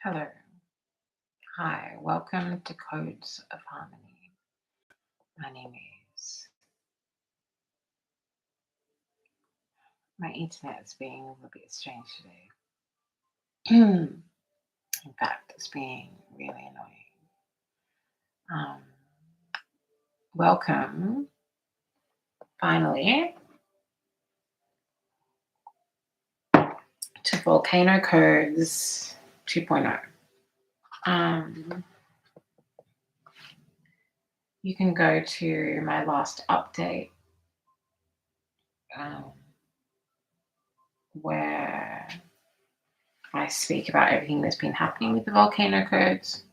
Hello. Hi. Welcome to Codes of Harmony. My name is. My internet is being a little bit strange today. In fact, it's being really annoying. Welcome, finally, to Volcano Codes 2.0. You can go to my last update where I speak about everything that's been happening with the volcano codes.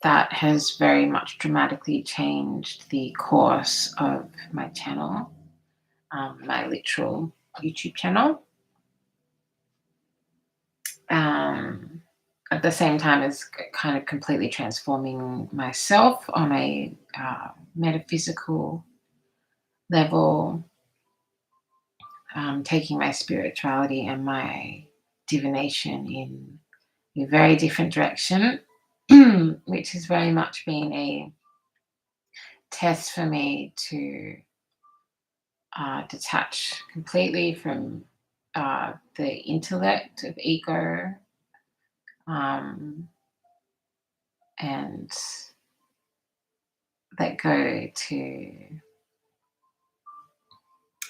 That has very much dramatically changed the course of my channel, my literal YouTube channel. At the same time as kind of completely transforming myself on a metaphysical level, taking my spirituality and my divination in a very different direction, which has very much been a test for me to detach completely from the intellect of ego, and let go to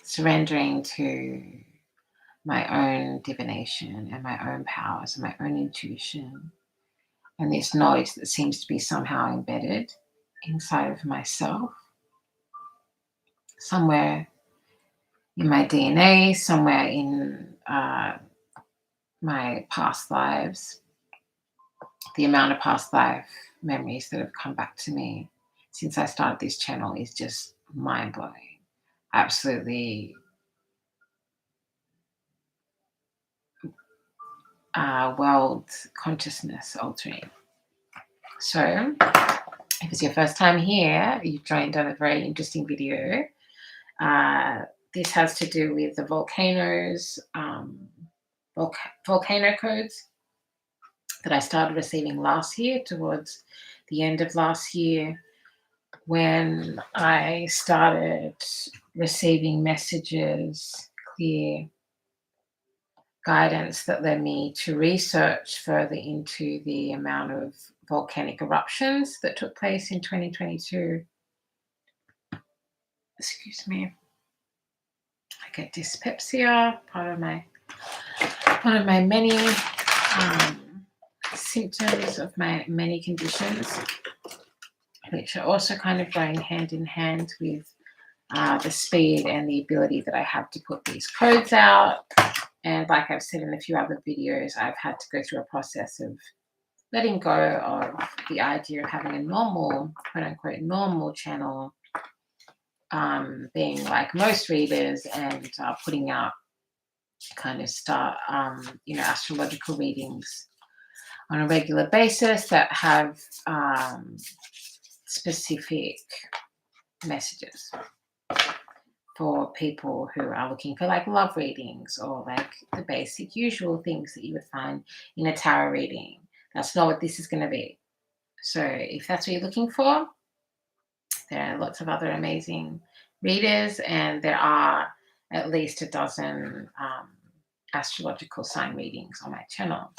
surrendering to my own divination and my own powers and my own intuition, and this knowledge that seems to be somehow embedded inside of myself, somewhere in my DNA, somewhere in my past lives. The amount of past life memories that have come back to me since I started this channel is just mind-blowing. Absolutely world consciousness altering. So if it's your first time here, you've joined on a very interesting video. This has to do with the volcanoes, volcano codes that I started receiving last year, towards the end of last year, when I started receiving messages, clear guidance that led me to research further into the amount of volcanic eruptions that took place in 2022. Excuse me. I get dyspepsia, one of my many symptoms of my many conditions, which are also kind of going hand in hand with the speed and the ability that I have to put these codes out. And like I've said in a few other videos, I've had to go through a process of letting go of the idea of having a normal, quote unquote, normal channel, being like most readers, and putting out kind of astrological readings on a regular basis that have specific messages for people who are looking for like love readings or like the basic usual things that you would find in a tarot reading. That's not what this is going to be. So if that's what you're looking for, there are lots of other amazing readers, and there are at least a dozen astrological sign readings on my channel.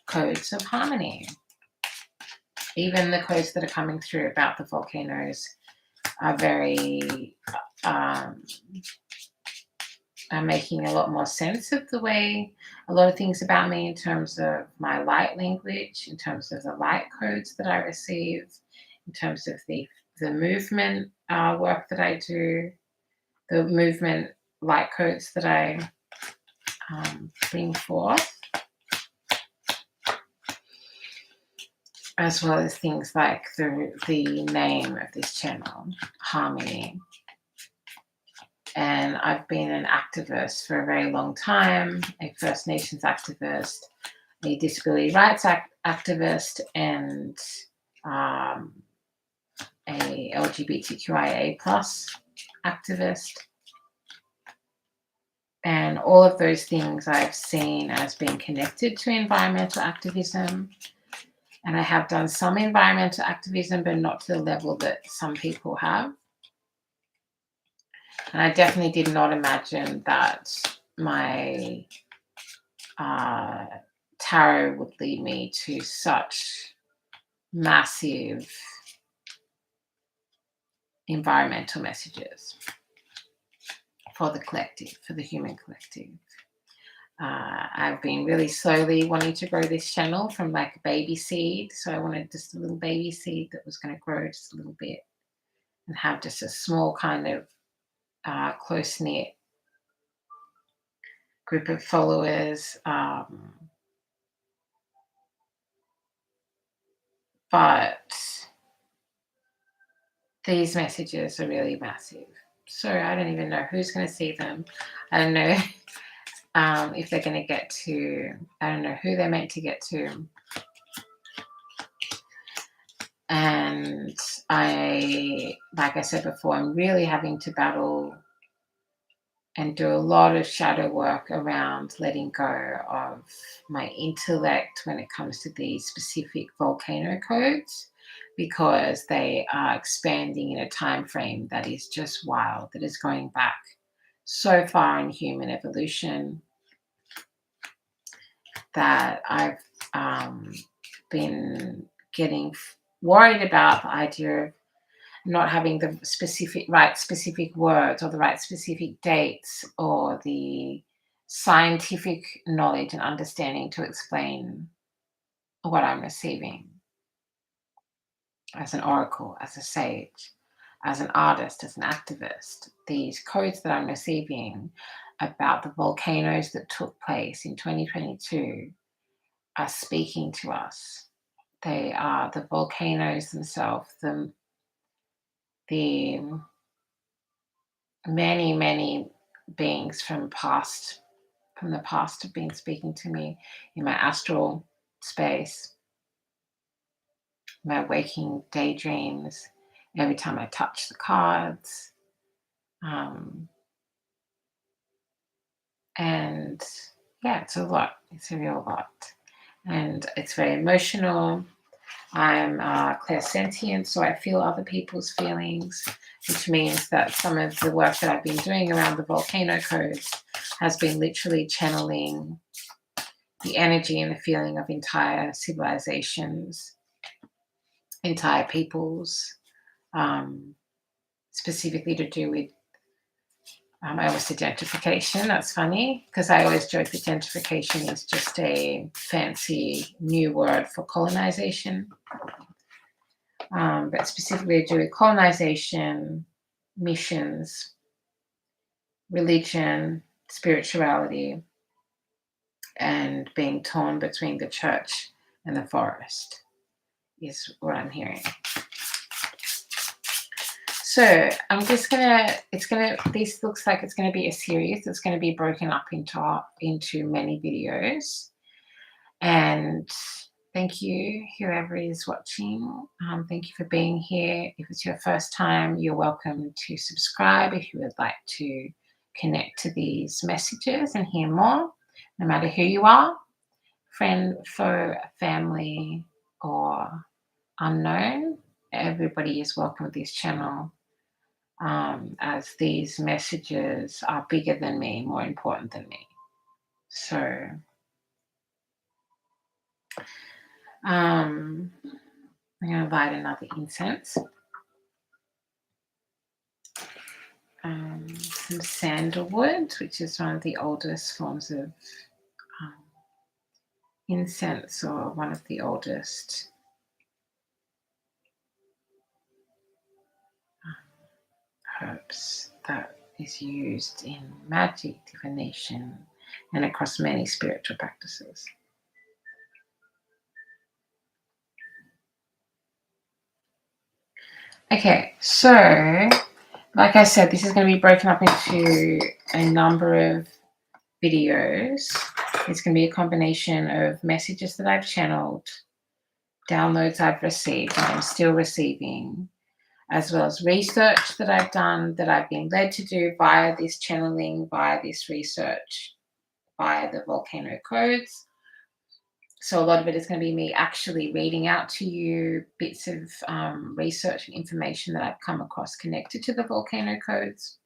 Codes of harmony. Even the codes that are coming through about the volcanoes are very are making a lot more sense of the way a lot of things about me, in terms of my light language, in terms of the light codes that I receive, in terms of the movement work that I do, the movement light codes that I bring forth, as well as things like the name of this channel, Harmony. And I've been an activist for a very long time, a First Nations activist, a disability rights activist, and a LGBTQIA plus activist. And all of those things I've seen as being connected to environmental activism. And I have done some environmental activism, but not to the level that some people have. And I definitely did not imagine that my tarot would lead me to such massive environmental messages for the collective, for the human collective. I've been really slowly wanting to grow this channel from like a baby seed. So I wanted just a little baby seed that was going to grow just a little bit and have just a small kind of close-knit group of followers. But these messages are really massive. So I don't even know who's going to see them. I don't know if they're going to get to, I don't know who they're meant to get to. And like I said before, I'm really having to battle and do a lot of shadow work around letting go of my intellect when it comes to these specific volcano codes, because they are expanding in a time frame that is just wild, that is going back so far in human evolution that I've been getting worried about the idea of not having the right specific words or the right specific dates or the scientific knowledge and understanding to explain what I'm receiving as an oracle, as a sage, as an artist, as an activist. These codes that I'm receiving about the volcanoes that took place in 2022 are speaking to us. They are the volcanoes themselves, the many, many beings from the past have been speaking to me in my astral space, my waking daydreams, every time I touch the cards. And yeah, it's a lot. It's a real lot. And it's very emotional. I'm clairsentient, so I feel other people's feelings, which means that some of the work that I've been doing around the volcano codes has been literally channeling the energy and the feeling of entire civilizations, entire peoples, specifically to do with, I always said gentrification. That's funny because I always joke that gentrification is just a fancy new word for colonization. But specifically to do with colonization, missions, religion, spirituality, and being torn between the church and the forest is what I'm hearing. So I'm just this looks like it's gonna be a series that's gonna be broken up into many videos. And thank you, whoever is watching. Thank you for being here. If it's your first time, you're welcome to subscribe if you would like to connect to these messages and hear more, no matter who you are, friend, foe, family, or unknown. Everybody is welcome to this channel, as these messages are bigger than me, more important than me. So I'm going to light another incense. Some sandalwood, which is one of the oldest forms of incense, or one of the oldest herbs that is used in magic, divination, and across many spiritual practices. Okay, so like I said, this is going to be broken up into a number of videos. It's going to be a combination of messages that I've channeled, downloads I've received, and I'm still receiving, as well as research that I've done, that I've been led to do via this channeling, via this research, via the volcano codes. So a lot of it is going to be me actually reading out to you bits of research and information that I've come across connected to the volcano codes.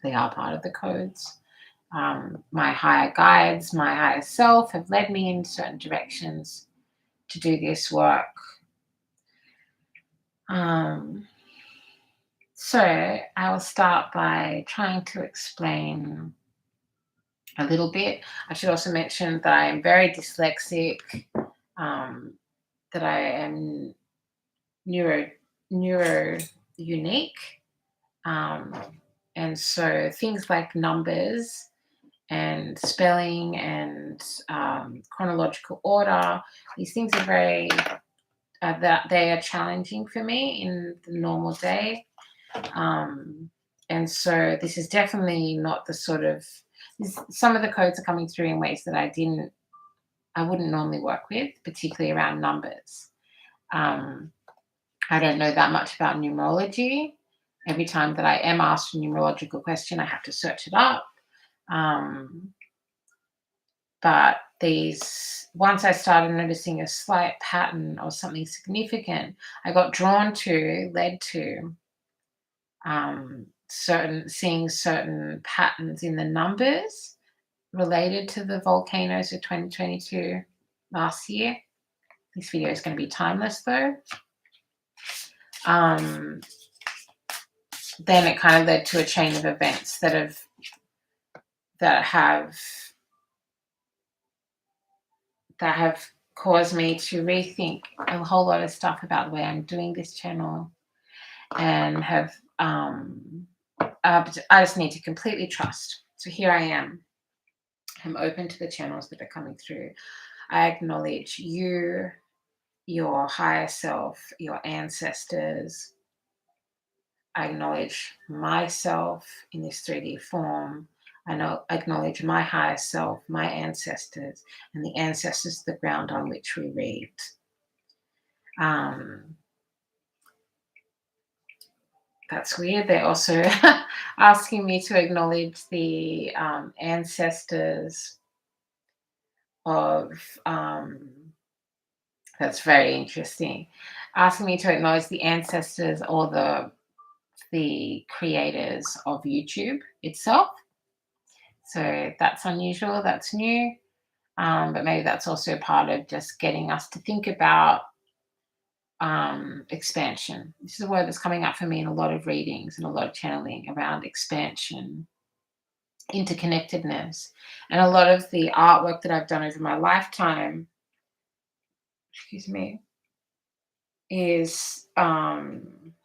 They are part of the codes. My higher guides, my higher self have led me in certain directions to do this work. So I will start by trying to explain a little bit. I should also mention that I am very dyslexic, that I am neuro unique, and so things like numbers and spelling and chronological order, these things are very that they are challenging for me in the normal day. And so this is definitely not the sort of some of the codes are coming through in ways that I wouldn't normally work with, particularly around numbers. I don't know that much about numerology. Every time that I am asked a numerological question, I have to search it up. But once I started noticing a slight pattern or something significant, I got led to seeing certain patterns in the numbers related to the volcanoes of 2022 last year. This video is going to be timeless though. Then it kind of led to a chain of events that have caused me to rethink a whole lot of stuff about the way I'm doing this channel, and I just need to completely trust. So here I am. I'm open to the channels that are coming through. I acknowledge you, your higher self, your ancestors. I acknowledge myself in this 3D form. I acknowledge my higher self, my ancestors, and the ancestors of the ground on which we read. That's weird. They're also asking me to acknowledge the ancestors of, that's very interesting, asking me to acknowledge the ancestors or the creators of YouTube itself. So that's unusual, that's new, but maybe that's also part of just getting us to think about expansion. This is a word that's coming up for me in a lot of readings and a lot of channeling around expansion, interconnectedness, and a lot of the artwork that I've done over my lifetime,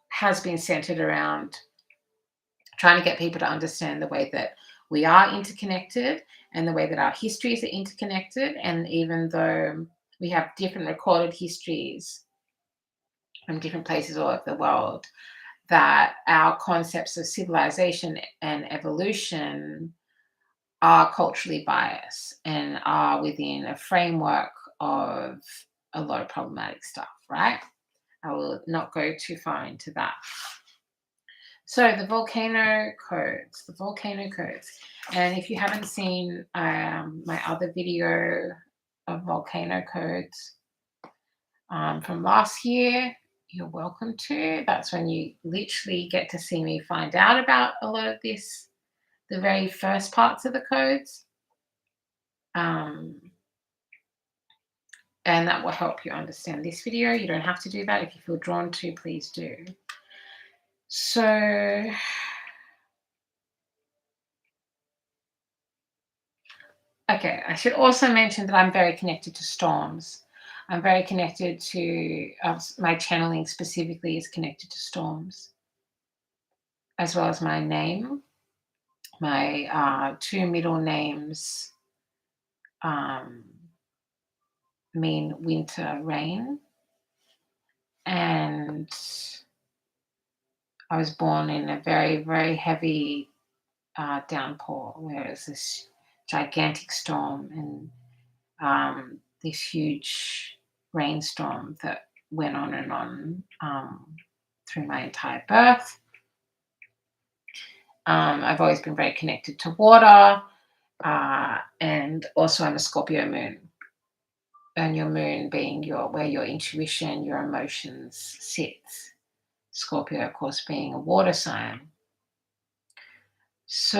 has been centered around trying to get people to understand the way that we are interconnected and the way that our histories are interconnected. And even though we have different recorded histories from different places all over the world, that our concepts of civilization and evolution are culturally biased and are within a framework of a lot of problematic stuff, right? I will not go too far into that. So the volcano codes. And if you haven't seen my other video of volcano codes from last year, you're welcome to. That's when you literally get to see me find out about a lot of this, the very first parts of the codes. And that will help you understand this video. You don't have to do that. If you feel drawn to, please do. So okay, I should also mention that I'm very connected to storms. I'm very connected to, my channeling specifically is connected to storms, as well as my name. My two middle names mean winter rain. And I was born in a very, very heavy downpour, where it was this gigantic storm and this huge rainstorm that went on and on. through my entire birth. I've always been very connected to water, and also I'm a Scorpio moon, and your moon being where your intuition, your emotions sits. Scorpio, of course, being a water sign. So,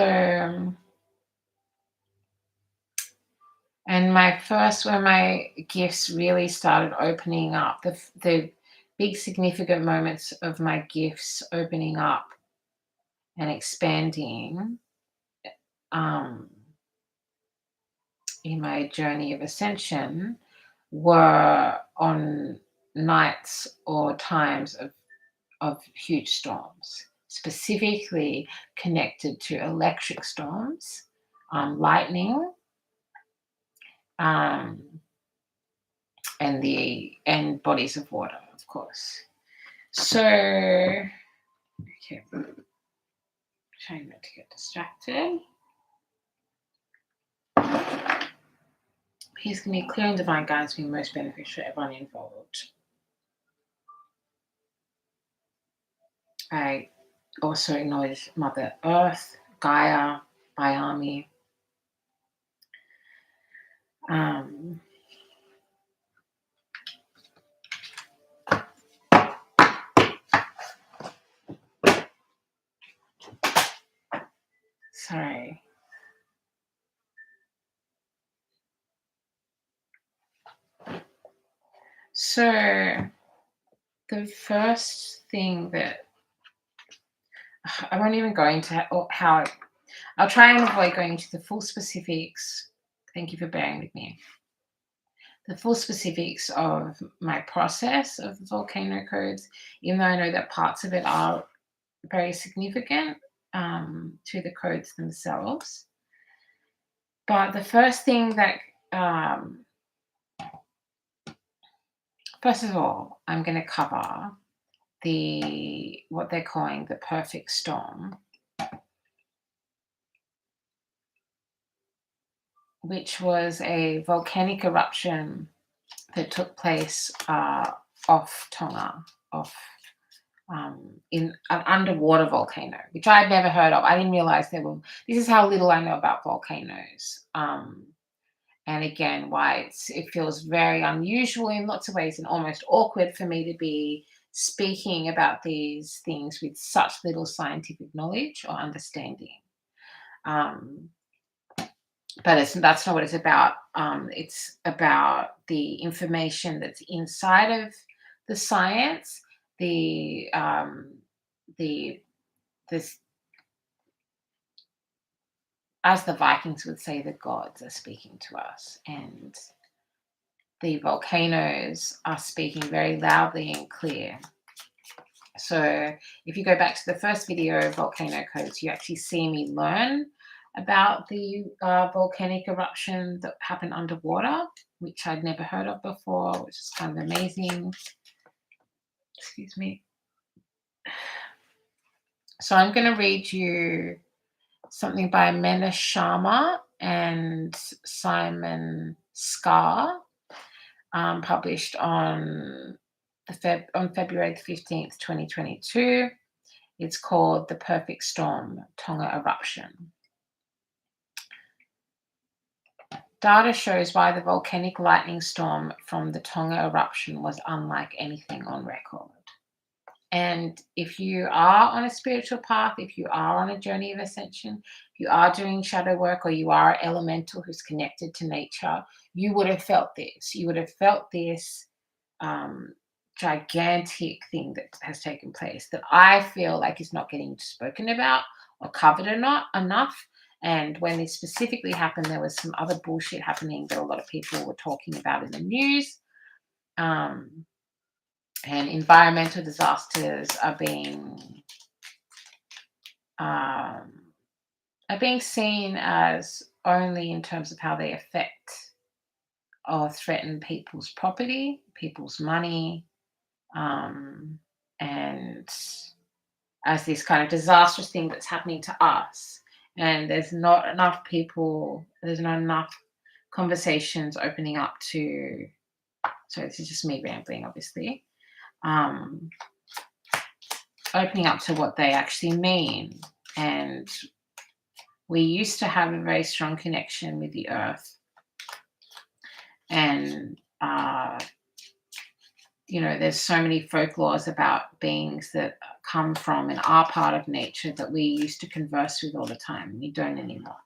and when my gifts really started opening up, the big significant moments of my gifts opening up and expanding, um, in my journey of ascension were on nights or times of huge storms, specifically connected to electric storms, lightning, um, and bodies of water, of course. So, okay, trying not to get distracted. Please give me clear and divine guidance being most beneficial for everyone involved. I also acknowledge Mother Earth, Gaia, Bayami. Um, sorry. So the first thing that I won't even go into how I'll try and avoid going into the full specifics. Thank you for bearing with me. The full specifics of my process of the volcano codes, even though I know that parts of it are very significant to the codes themselves. But the first thing that, first of all, I'm going to cover what they're calling the perfect storm, which was a volcanic eruption that took place off Tonga, in an underwater volcano, which I had never heard of. I didn't realize this is how little I know about volcanoes. And again, why it feels very unusual in lots of ways and almost awkward for me to be speaking about these things with such little scientific knowledge or understanding. But that's not what it's about. It's about the information that's inside of the science, this as the Vikings would say, the gods are speaking to us, and the volcanoes are speaking very loudly and clear. So if you go back to the first video, Volcano Codes, you actually see me learn about the volcanic eruption that happened underwater, which I'd never heard of before, which is kind of amazing. Excuse me. So I'm going to read you something by Mena Sharma and Simon Scar, published on February the 15th, 2022. It's called The Perfect Storm, Tonga Eruption. Data shows why the volcanic lightning storm from the Tonga eruption was unlike anything on record. And if you are on a spiritual path, if you are on a journey of ascension, if you are doing shadow work, or you are elemental who's connected to nature, you would have felt this. You would have felt this gigantic thing that has taken place that I feel like is not getting spoken about or covered enough. And when this specifically happened, there was some other bullshit happening that a lot of people were talking about in the news. And environmental disasters are being seen as only in terms of how they affect or threaten people's property, people's money, and as this kind of disastrous thing that's happening to us. And there's not enough conversations opening up to, so this is just me rambling, obviously. opening up to what they actually mean. And we used to have a very strong connection with the earth. And, there's so many folklores about beings that come from and are part of nature that we used to converse with all the time. We don't anymore.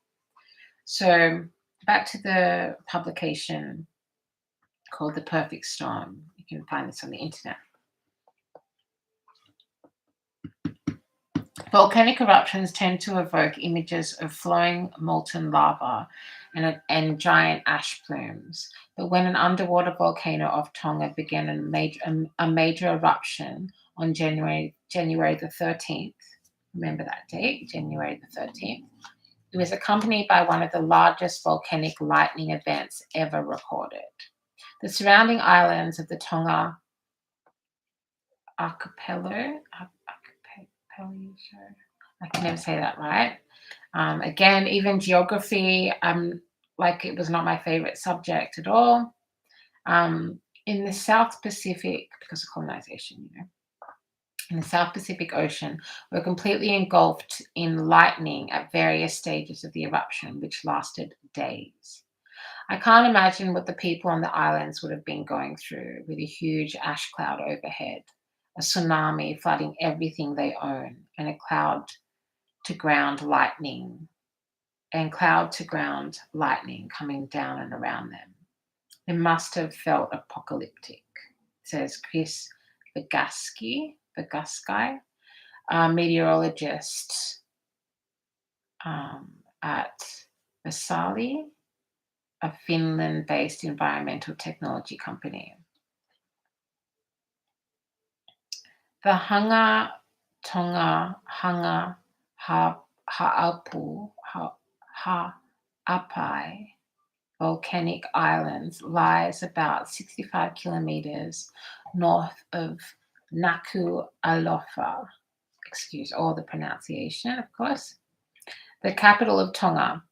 So back to the publication called The Perfect Storm. You can find this on the internet. Volcanic eruptions tend to evoke images of flowing molten lava and giant ash plumes. But when an underwater volcano off Tonga began a major eruption on January the 13th, remember that date, January the 13th, it was accompanied by one of the largest volcanic lightning events ever recorded. The surrounding islands of the Tonga archipelago, I can never say that right. Again, even geography, it was not my favorite subject at all. In the South Pacific, because of colonization, in the South Pacific Ocean, were completely engulfed in lightning at various stages of the eruption, which lasted days. I can't imagine what the people on the islands would have been going through with a huge ash cloud overhead, a tsunami flooding everything they own, and a cloud to ground lightning coming down and around them. It must have felt apocalyptic, says Chris Vygotsky, a meteorologist at Vasali, a Finland-based environmental technology company. The Tonga Ha'apai volcanic islands lies about 65 kilometers north of Nuku'alofa. Excuse all the pronunciation, of course. The capital of Tonga.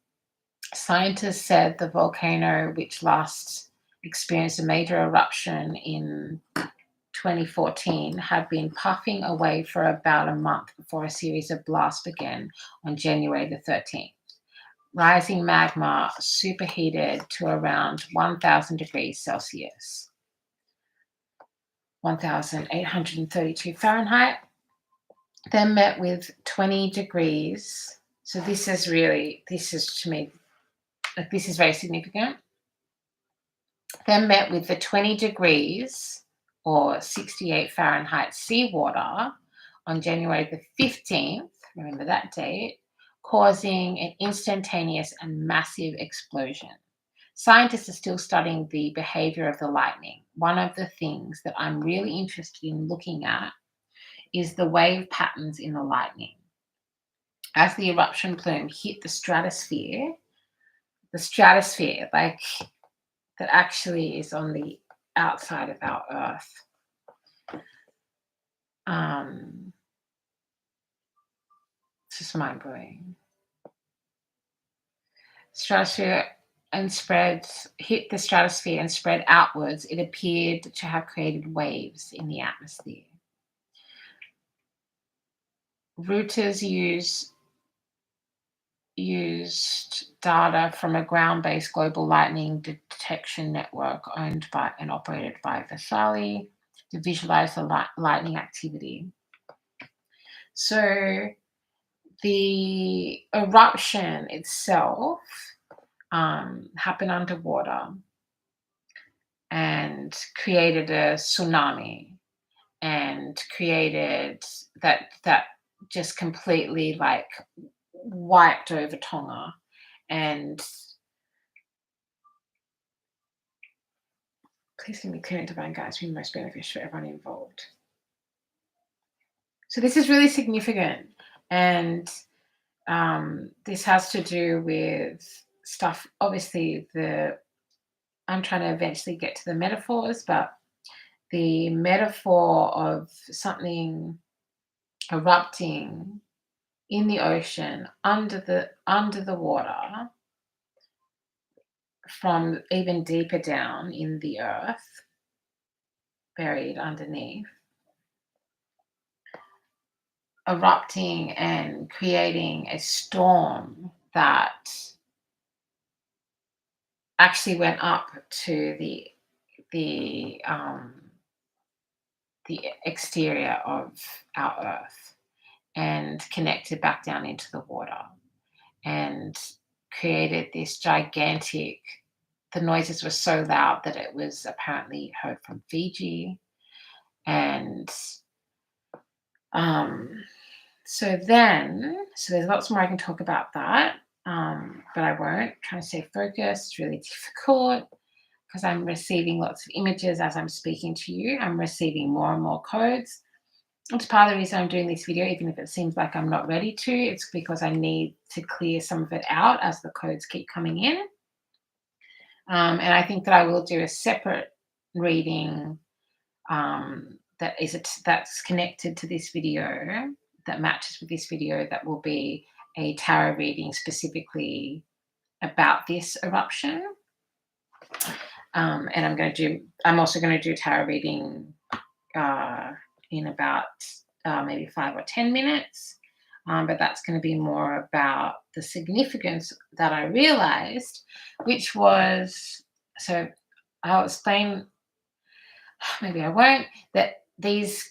Scientists said the volcano, which last experienced a major eruption in 2014, had been puffing away for about a month before a series of blasts began on January the 13th. Rising magma superheated to around 1,000 degrees Celsius, 1,832 Fahrenheit, then met with 20 degrees. So this is to me, this is very significant. Then met with the 20 degrees or 68 Fahrenheit seawater on January the 15th, remember that date, causing an instantaneous and massive explosion. Scientists are still studying the behavior of the lightning. One of the things that I'm really interested in looking at is the wave patterns in the lightning. As the eruption plume hit the stratosphere, like that actually is on the outside of our Earth. It's just mind-blowing. Hit the stratosphere and spread outwards. It appeared to have created waves in the atmosphere. Reuters used data from a ground-based global lightning detection network owned by and operated by Vasali to visualize the lightning activity. So the eruption itself happened underwater and created a tsunami and created that just completely wiped over Tonga. And please give me clear and divine guidance be most beneficial for everyone involved. So this is really significant. And this has to do with stuff, obviously I'm trying to eventually get to the metaphors, but the metaphor of something erupting in the ocean under the water from even deeper down in the earth, buried underneath, erupting and creating a storm that actually went up to the the exterior of our Earth and connected back down into the water and created this gigantic. The noises were so loud that it was apparently heard from Fiji, and um, so there's lots more I can talk about that, but I won't. Trying to stay focused. It's really difficult because I'm receiving lots of images as I'm speaking to you. I'm receiving more and more codes. It's part of the reason I'm doing this video, even if it seems like I'm not ready to. It's because I need to clear some of it out as the codes keep coming in. And I think that I will do a separate reading that's connected to this video, that matches with this video, that will be a tarot reading specifically about this eruption. And I'm also going to do tarot reading in about maybe 5 or 10 minutes. But that's going to be more about the significance that I realized, which was, so I'll explain, maybe I won't, that these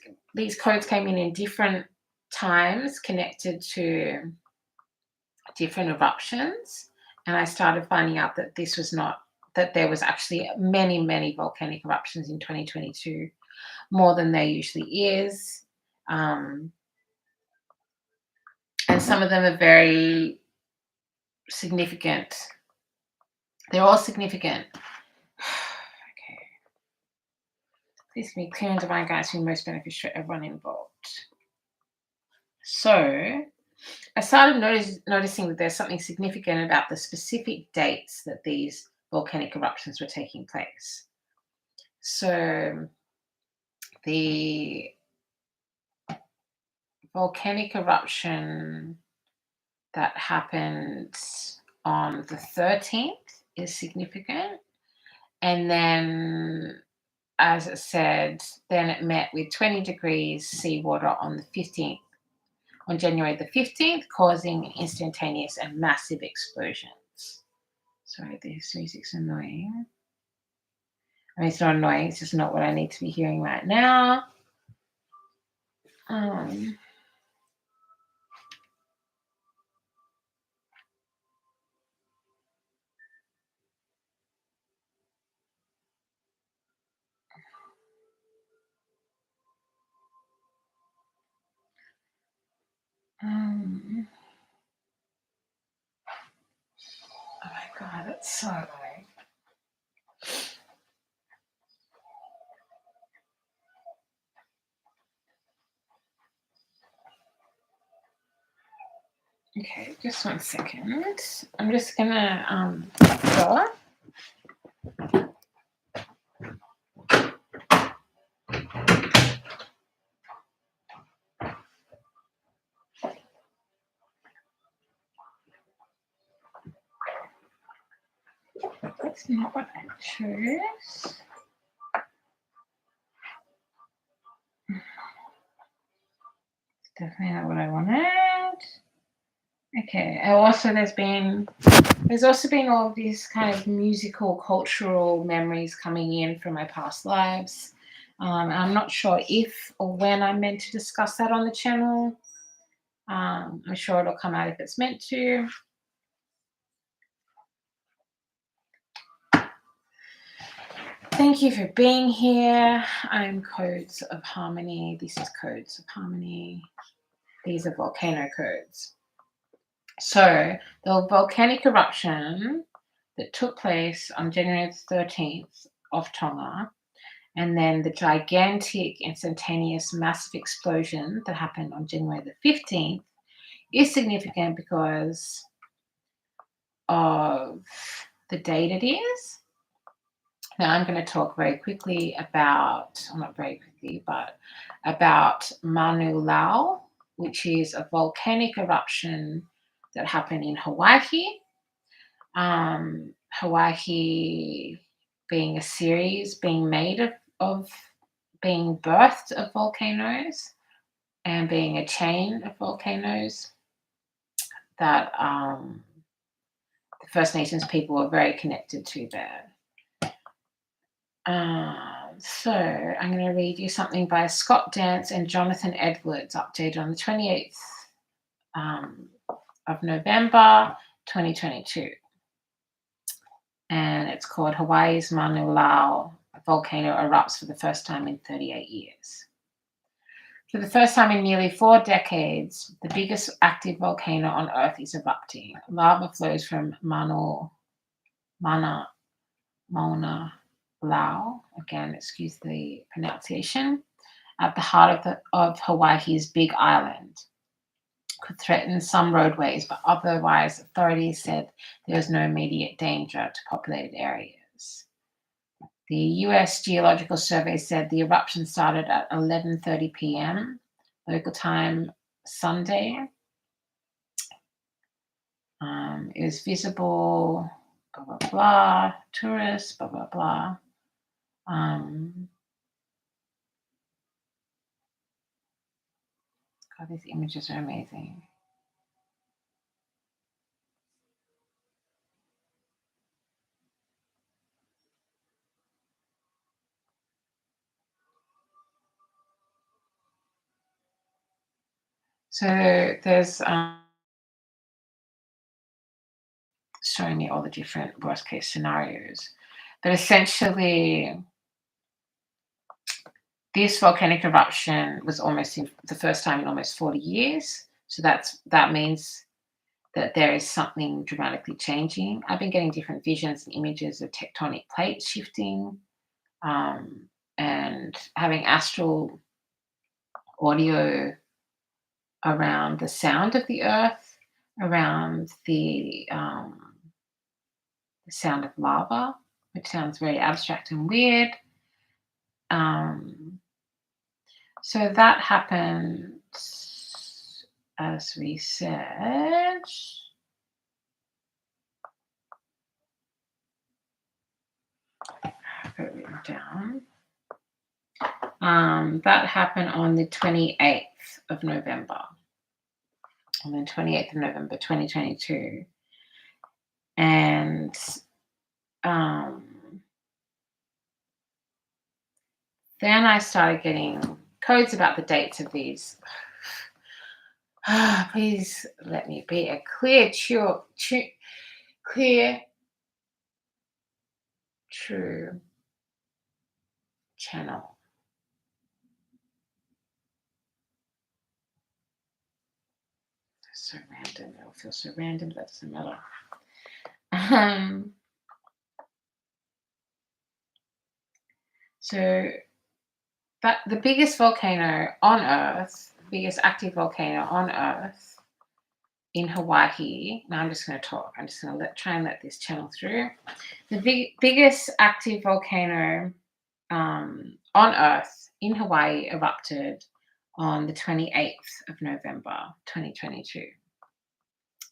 codes came in different times connected to different eruptions. And I started finding out that that there was actually many, many volcanic eruptions in 2022, more than there usually is. And some of them are very significant. They're all significant. Okay. Please be clear and divine guidance be most beneficial for everyone involved. So I started noticing that there's something significant about the specific dates that these volcanic eruptions were taking place. So the volcanic eruption that happened on the 13th is significant. And then, as I said, then it met with 20 degrees seawater on the 15th, on January the 15th, causing instantaneous and massive explosions. Sorry, this music's annoying. I mean, it's not annoying, it's just not what I need to be hearing right now. Oh my God, that's so annoying. Okay, just 1 second. I'm just gonna go. That's not what I chose. It's definitely not what I wanted. Okay. Also, there's also been all these kind of musical, cultural memories coming in from my past lives. I'm not sure if or when I'm meant to discuss that on the channel. I'm sure it'll come out if it's meant to. Thank you for being here. I'm Codes of Harmony. This is Codes of Harmony. These are volcano codes. So the volcanic eruption that took place on January 13th of Tonga, and then the gigantic, instantaneous, massive explosion that happened on January the 15th is significant because of the date it is. Now I'm going to talk very quickly about, well, not very quickly, but about Manu Lao, which is a volcanic eruption that happened in Hawaii. Hawaii being a series being made of being birthed of volcanoes, and being a chain of volcanoes that the First Nations people were very connected to there. So I'm going to read you something by Scott Dance and Jonathan Edwards, updated on the 28th of November 2022. And it's called Hawaii's Mauna Loa volcano erupts for the first time in 38 years. For the first time in nearly 4 decades, the biggest active volcano on Earth is erupting. Lava flows from Mauna Loa, again, excuse the pronunciation, at the heart of Hawaii's Big Island. Could threaten some roadways, but otherwise authorities said there was no immediate danger to populated areas. The US Geological Survey said the eruption started at 11:30 p.m. local time Sunday. It was visible, blah, blah, blah, tourists, blah, blah, blah. God, these images are amazing. So there's showing me all the different worst case scenarios. But essentially, this volcanic eruption was almost the first time in almost 40 years. So that means that there is something dramatically changing. I've been getting different visions and images of tectonic plates shifting, and having astral audio around the sound of the earth, around the sound of lava, which sounds very abstract and weird. So that happened, as we said. I've got it written down. That happened on the 28th of November. On the 28th of November, 2022. And then I started getting codes about the dates of these. Please let me be a clear, true channel. So random. It'll feel so random, that doesn't matter. So that the biggest volcano on Earth, biggest active volcano on Earth in Hawaii. Now I'm just going to talk. I'm just going to try and let this channel through. The biggest active volcano on Earth in Hawaii erupted on the 28th of November, 2022.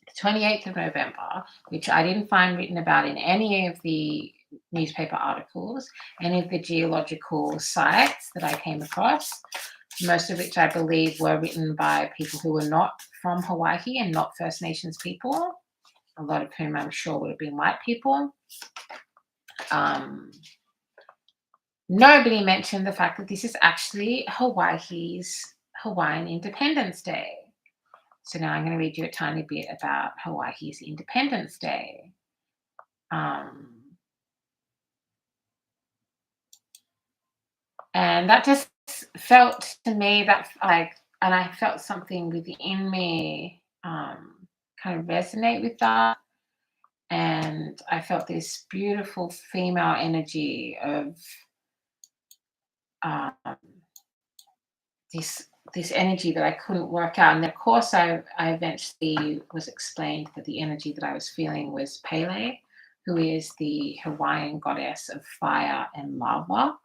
The 28th of November, which I didn't find written about in any of the newspaper articles, any of the geological sites that I came across, most of which I believe were written by people who were not from Hawaii and not First Nations people, a lot of whom I'm sure would have been white people. Nobody mentioned the fact that this is actually Hawaii's Hawaiian Independence Day. So now I'm going to read you a tiny bit about Hawaii's Independence Day. And that just felt to me that and I felt something within me kind of resonate with that. And I felt this beautiful female energy of this energy that I couldn't work out. And then, of course, I eventually was explained that the energy that I was feeling was Pele, who is the Hawaiian goddess of fire and lava.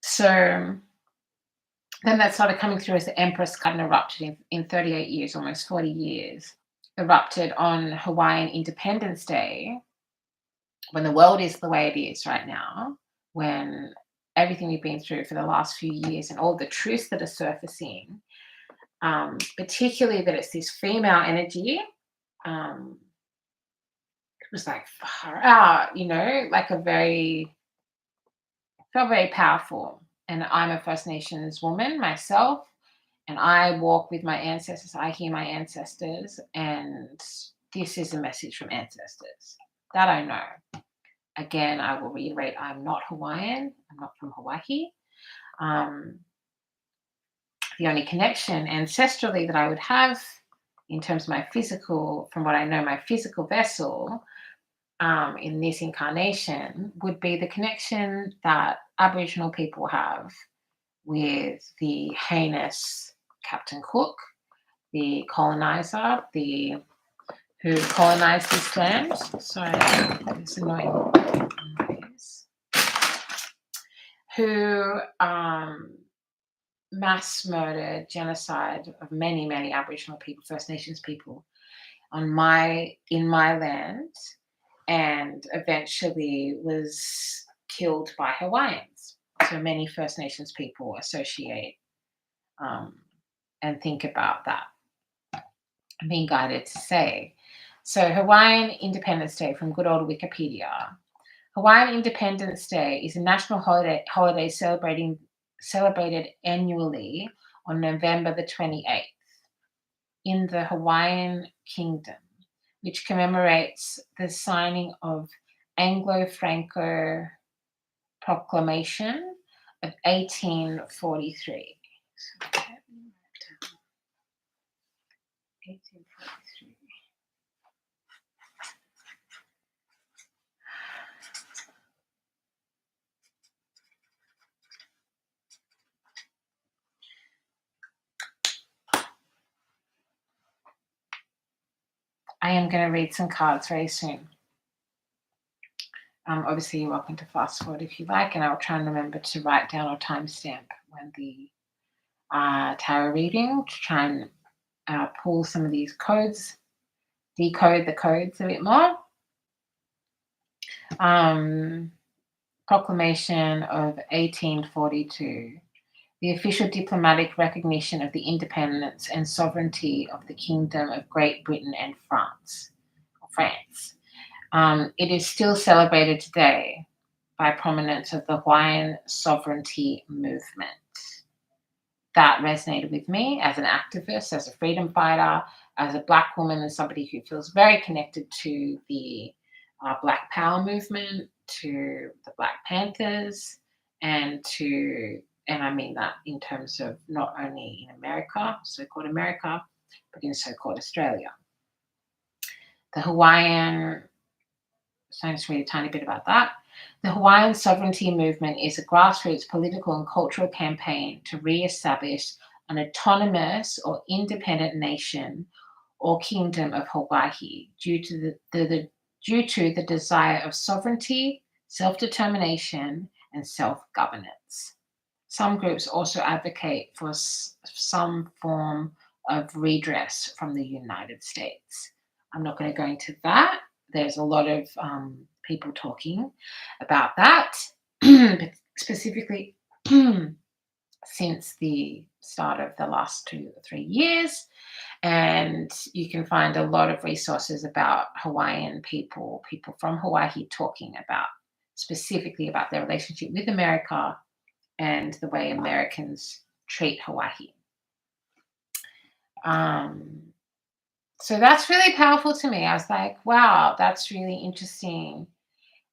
So then that started coming through as the Empress Garden erupted in 38 years, almost 40 years, erupted on Hawaiian Independence Day, when the world is the way it is right now, when everything we've been through for the last few years and all the truths that are surfacing, particularly that it's this female energy, it was like far out, like felt very powerful. And I'm a First Nations woman myself, and I walk with my ancestors. I hear my ancestors, and this is a message from ancestors that I know. Again, I will reiterate, I'm not Hawaiian. I'm not from Hawaii. Um, the only connection ancestrally that I would have in terms of my physical, from what I know, my physical vessel in this incarnation would be the connection that Aboriginal people have with the heinous Captain Cook, the colonizer, who colonized this land. Sorry, it's annoying noise. Who mass murdered, genocide of many, many Aboriginal people, First Nations people in my land, and eventually was killed by Hawaiians. So many First Nations people associate and think about that. I'm being guided to say. So Hawaiian Independence Day from good old Wikipedia. Hawaiian Independence Day is a national holiday celebrated annually on November the 28th in the Hawaiian Kingdom, which commemorates the signing of Anglo-Franco Proclamation of 1843. So, 1843. I am going to read some cards very soon. Obviously, you're welcome to fast forward if you like, and I'll try and remember to write down or timestamp when the tarot reading to try and pull some of these codes, decode the codes a bit more. Proclamation of 1842, the official diplomatic recognition of the independence and sovereignty of the Kingdom of Great Britain and France. It is still celebrated today by prominents of the Hawaiian sovereignty movement. That resonated with me as an activist, as a freedom fighter, as a Black woman, and somebody who feels very connected to the Black Power movement, to the Black Panthers, and I mean that in terms of not only in America, so-called America, but in so-called Australia. The Hawaiian, so I'm just read a tiny bit about that. The Hawaiian sovereignty movement is a grassroots political and cultural campaign to re-establish an autonomous or independent nation or kingdom of Hawaii due to the desire of sovereignty, self-determination, and self-governance. Some groups also advocate for some form of redress from the United States. I'm not going to go into that. There's a lot of people talking about that, but specifically since the start of the last 2 or 3 years. And you can find a lot of resources about Hawaiian people from Hawaii talking about specifically about their relationship with America and the way Americans treat Hawaii. So that's really powerful to me. I was like, wow, that's really interesting.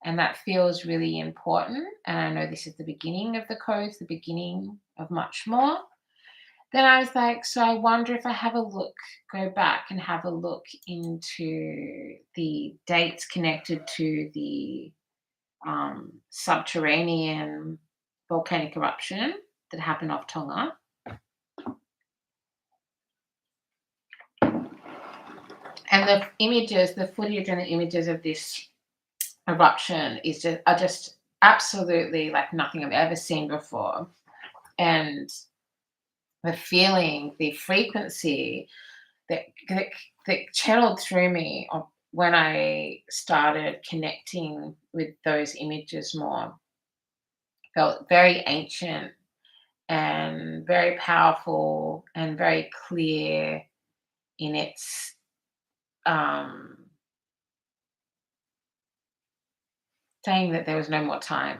And that feels really important. And I know this is the beginning of the codes, the beginning of much more. Then I was like, so I wonder if I go back and have a look into the dates connected to the subterranean volcanic eruption that happened off Tonga. And the footage and the images of this eruption are just absolutely like nothing I've ever seen before. And the feeling, the frequency that channeled through me when I started connecting with those images more felt very ancient and very powerful and very clear in its um, saying that there was no more time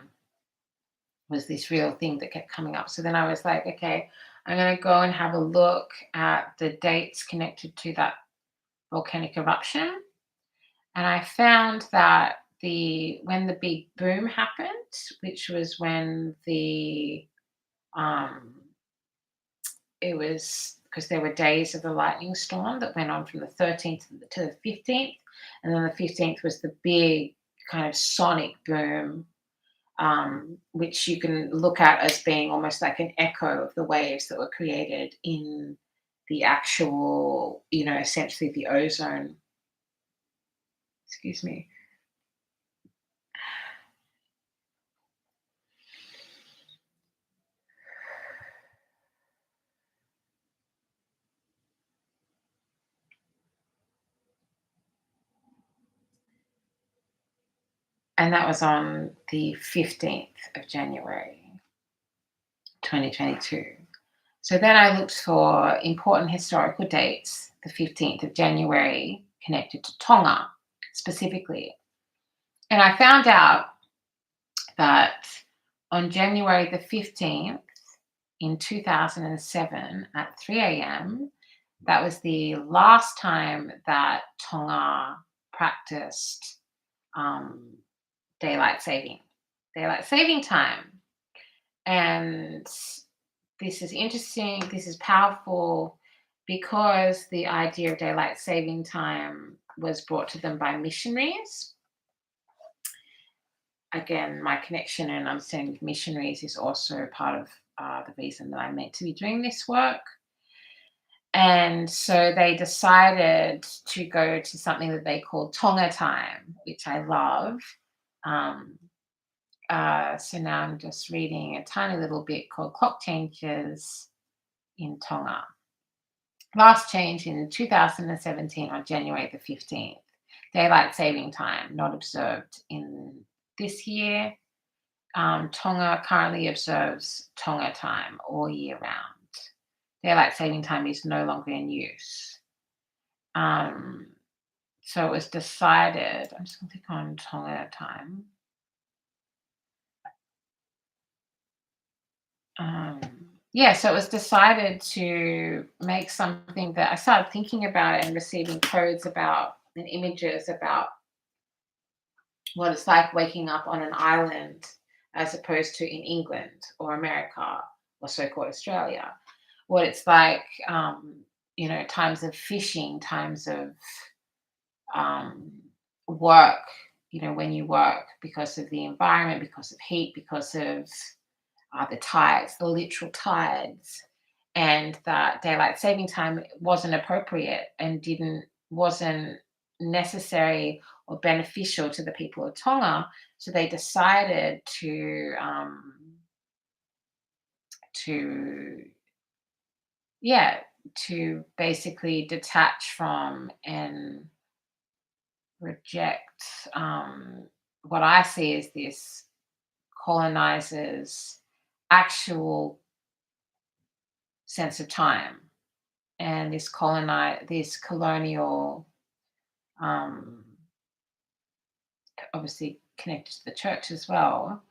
was this real thing that kept coming up. So then I was like, okay, I'm going to go and have a look at the dates connected to that volcanic eruption. And I found that when the big boom happened, which was when um, it was because there were days of the lightning storm that went on from the 13th to the 15th. And then the 15th was the big kind of sonic boom, which you can look at as being almost like an echo of the waves that were created in the actual, essentially the ozone. Excuse me. And that was on the 15th of January, 2022. So then I looked for important historical dates, the 15th of January, connected to Tonga specifically. And I found out that on January the 15th in 2007 at 3 a.m., that was the last time that Tonga practiced um, daylight saving time. And this is interesting, this is powerful because the idea of daylight saving time was brought to them by missionaries. Again, my connection and understanding of missionaries is also part of the reason that I'm meant to be doing this work. And so they decided to go to something that they call Tonga time, which I love. Um, so now I'm just reading a tiny little bit called Clock Changes in Tonga. Last change in 2017 on January the 15th. Daylight saving time not observed in this year. Tonga currently observes Tonga time all year round. Daylight saving time is no longer in use. So it was decided, I'm just going to click on Tonga time. So it was decided to make something that I started thinking about and receiving codes about and images about what it's like waking up on an island as opposed to in England or America or so-called Australia. What it's like, times of fishing, times of um, work, when you work because of the environment, because of heat, because of the tides, the literal tides, and that daylight saving time wasn't appropriate and wasn't necessary or beneficial to the people of Tonga. So they decided to yeah to basically detach from and reject what I see as this colonizers' actual sense of time and this colonial, um, obviously connected to the church as well,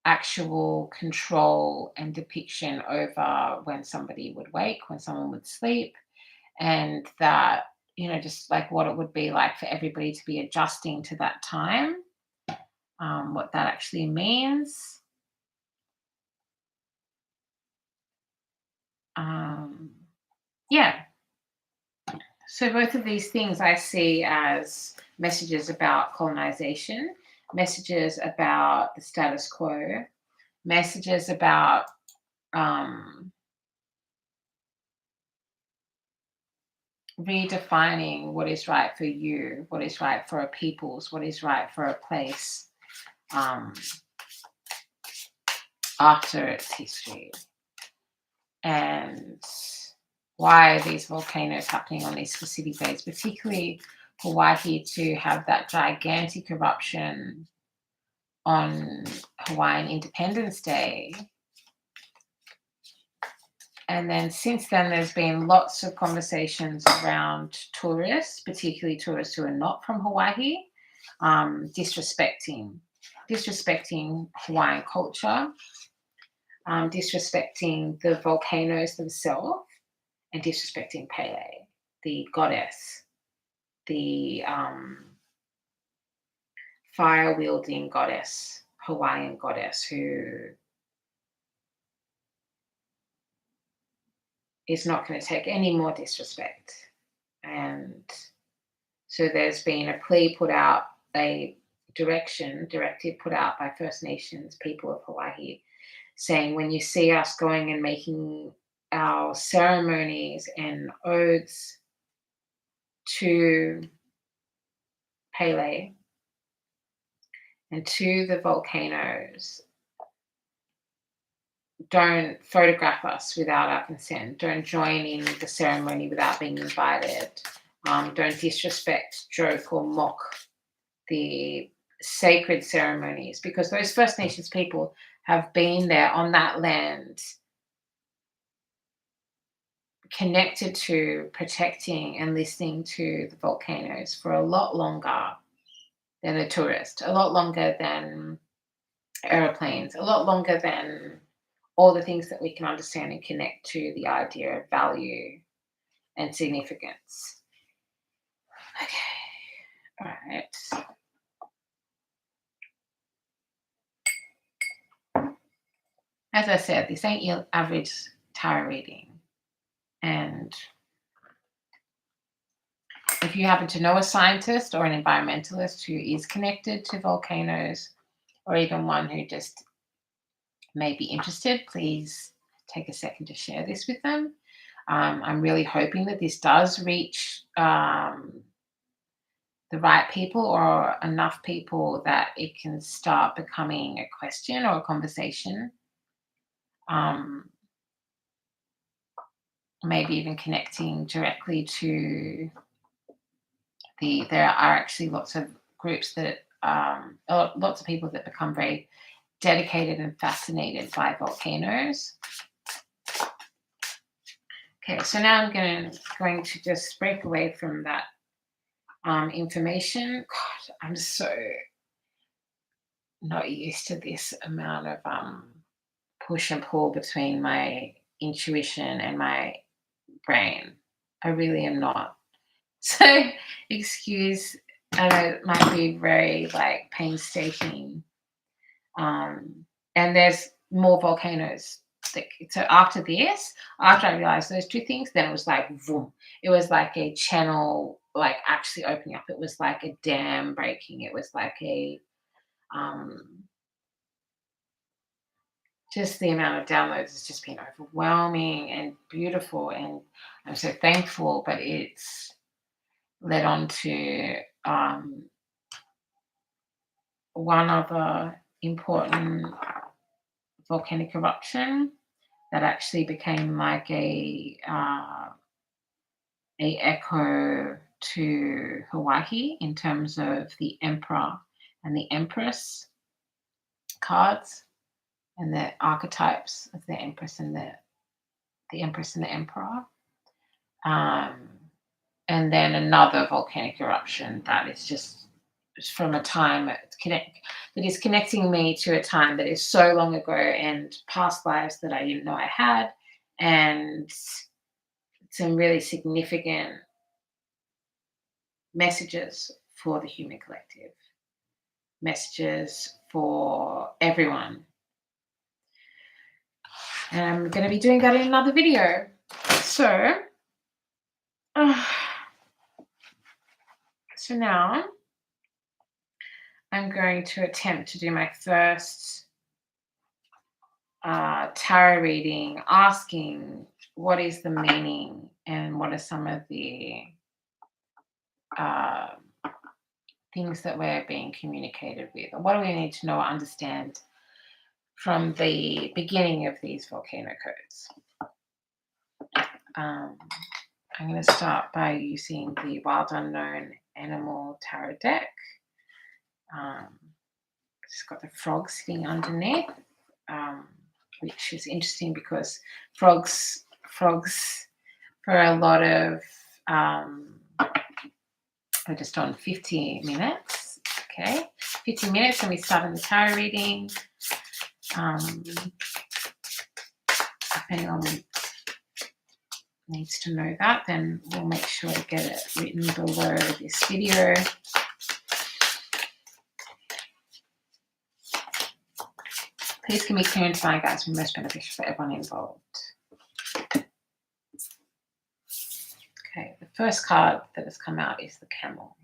actual control and depiction over when somebody would wake, when someone would sleep, and that, just like what it would be like for everybody to be adjusting to that time, what that actually means. Um, yeah. So both of these things I see as messages about colonization, messages about the status quo, messages about um, redefining what is right for you, what is right for a people's, what is right for a place um, after its history. And why are these volcanoes happening on these specific days, particularly for Waihee to have that gigantic eruption on Hawaiian Independence Day. And then since then, there's been lots of conversations around tourists, particularly tourists who are not from Hawaii, disrespecting Hawaiian culture, disrespecting the volcanoes themselves, and disrespecting Pele, the goddess, the fire-wielding goddess, Hawaiian goddess, who is not going to take any more disrespect. And so there's been a plea put out, a directive put out by First Nations people of Hawaii, saying when you see us going and making our ceremonies and oaths to Pele and to the volcanoes, don't photograph us without our consent. Don't join in the ceremony without being invited. Don't disrespect, joke, or mock the sacred ceremonies, because those First Nations people have been there on that land, connected to, protecting, and listening to the volcanoes for a lot longer than the tourist, a lot longer than aeroplanes, a lot longer than all the things that we can understand and connect to the idea of value and significance. Okay, all right. As I said, this ain't your average tarot reading. And if you happen to know a scientist or an environmentalist who is connected to volcanoes, or even one who just may be interested, please take a second to share this with them. I'm really hoping that this does reach the right people, or enough people that it can start becoming a question or a conversation. Maybe even connecting directly to there are actually lots of groups that lots of people that become very dedicated and fascinated by volcanoes. Okay, so now I'm going to just break away from that information. God, I'm so not used to this amount of push and pull between my intuition and my brain. I really am not. So excuse, I know it might be very like painstaking. And there's more volcanoes. So after this, after I realized those two things, then it was like boom. It was like a channel, like actually opening up. It was like a dam breaking. It was like a just the amount of downloads has just been overwhelming and beautiful, and I'm so thankful. But it's led on to one other important volcanic eruption that actually became like a echo to Hawaii in terms of the Emperor and the Empress cards and the archetypes of the Empress and the Empress and the Emperor. And then another volcanic eruption that is just from a time that is connecting me to a time that is so long ago and past lives that I didn't know I had, and some really significant messages for the human collective, messages for everyone. And I'm going to be doing that in another video. So now I'm going to attempt to do my first tarot reading, asking what is the meaning and what are some of the things that we're being communicated with, or what do we need to know or understand from the beginning of these volcano codes. I'm going to start by using the Wild Unknown Animal Tarot deck. It's got the frog sitting underneath, which is interesting because frogs for a lot of we're just on 50 minutes. Okay, 50 minutes and we start in the tarot reading. If anyone needs to know that, then we'll make sure to get it written below this video. Please give me clear and divine guidance and most beneficial for everyone involved. Okay, the first card that has come out is the Camel.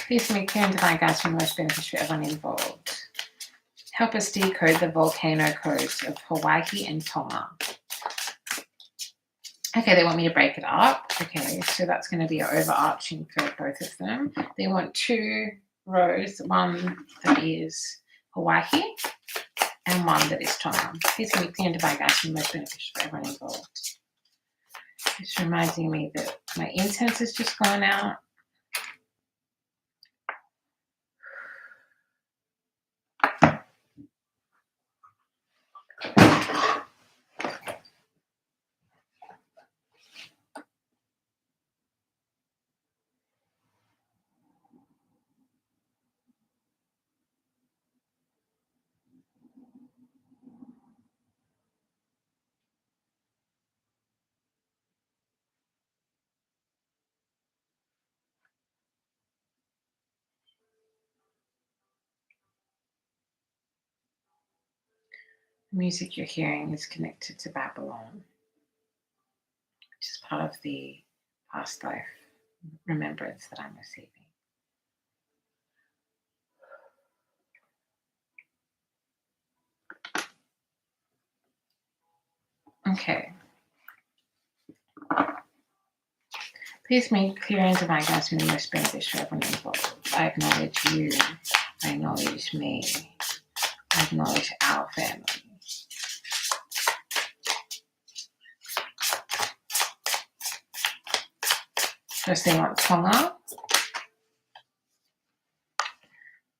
Please give me clear and divine guidance and most beneficial for everyone involved. Help us decode the volcano codes of Hawaii and Tonga. Okay, they want me to break it up. Okay, so that's going to be overarching for both of them. They want 2 rows, one that is Hawaii and one that is Tonga. Please give me clear and divine guidance and most beneficial for everyone involved. It's reminding me that my incense has just gone out. The music you're hearing is connected to Babylon, which is part of the past life remembrance that I'm receiving. Okay. Please make clear and divine guidance and most beneficial for everyone involved. I acknowledge you. I acknowledge me. I acknowledge our family. First they want Tonga,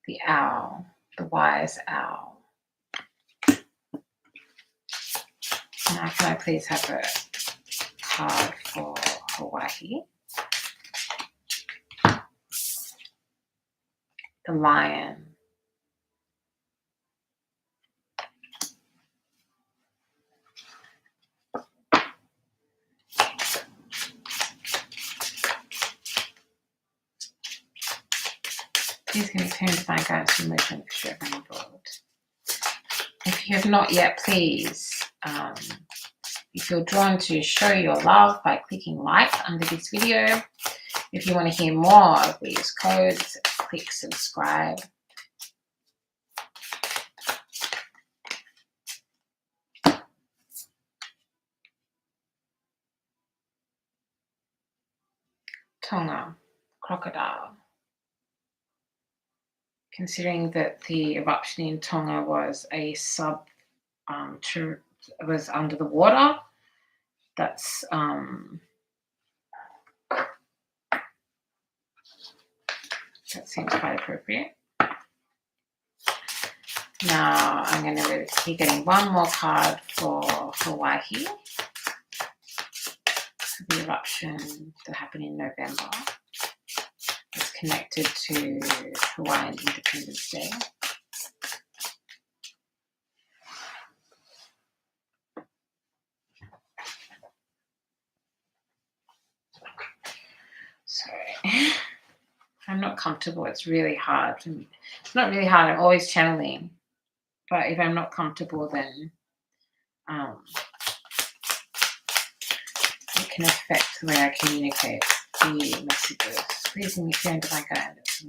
the owl, the wise owl. Now can I please have a card for Hawaii? The lion. Please give me clear and divine guidance and most beneficial for everyone involved. If you have not yet, please, you feel drawn to show your love by clicking like under this video. If you want to hear more of these codes, click subscribe. Tonga, crocodile. Considering that the eruption in Tonga was a was under the water, that's that seems quite appropriate. Now I'm going to be getting one more card for Hawaii, for the eruption that happened in November. It's connected to Hawaiian Independence Day. So I'm not comfortable. It's really hard. It's not really hard. I'm always channeling. But if I'm not comfortable, then it can affect the way I communicate the messages. Please give me clear and divine guidance.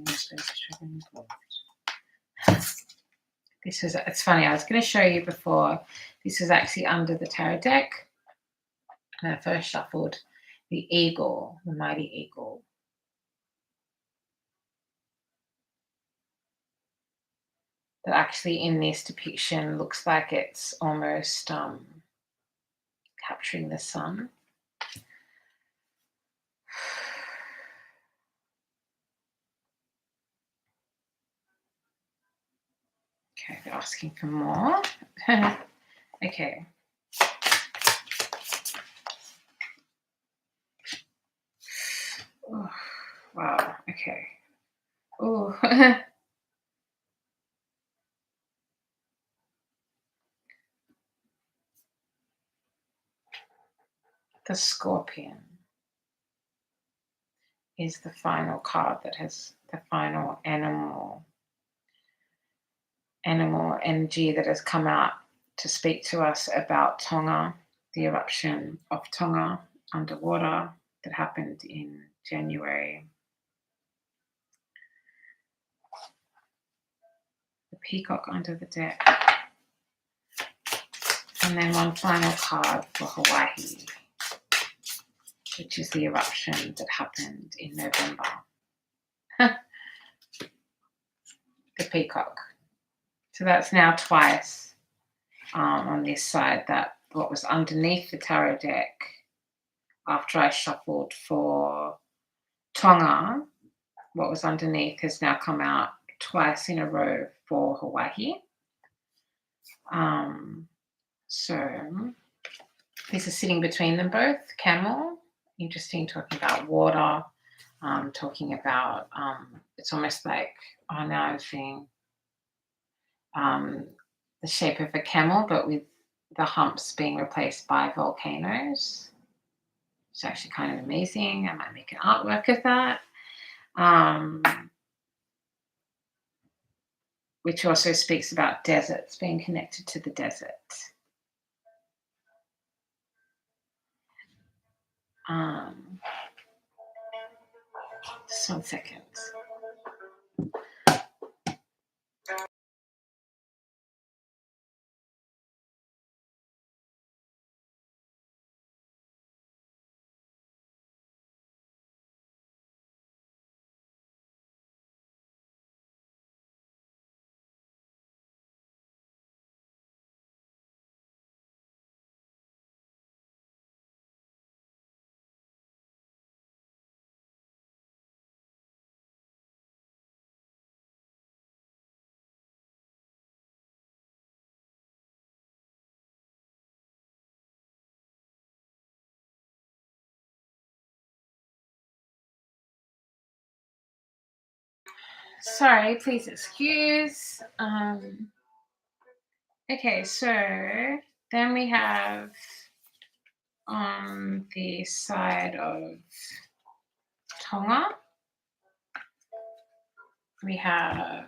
This is, it's funny, I was going to show you before. This is actually under the tarot deck. And I first shuffled the eagle, the mighty eagle. That actually in this depiction looks like it's almost capturing the sun. You're asking for more. Okay. Oh, wow. Okay. Oh. The Scorpion is the final card that has the final animal energy that has come out to speak to us about Tonga, the eruption of Tonga underwater that happened in January. The peacock under the deck. And then one final card for Hawaii, which is the eruption that happened in November. The peacock. So that's now twice on this side, that what was underneath the tarot deck after I shuffled for Tonga, what was underneath has now come out twice in a row for Hawaii. So this is sitting between them both. Camel, interesting, talking about water, talking about, it's almost like, oh, now I'm seeing the shape of a camel, but with the humps being replaced by volcanoes. It's actually kind of amazing. I might make an artwork of that. Which also speaks about deserts, being connected to the desert. Just 1 second. Sorry, please excuse. Okay, so then we have on the side of Tonga, we have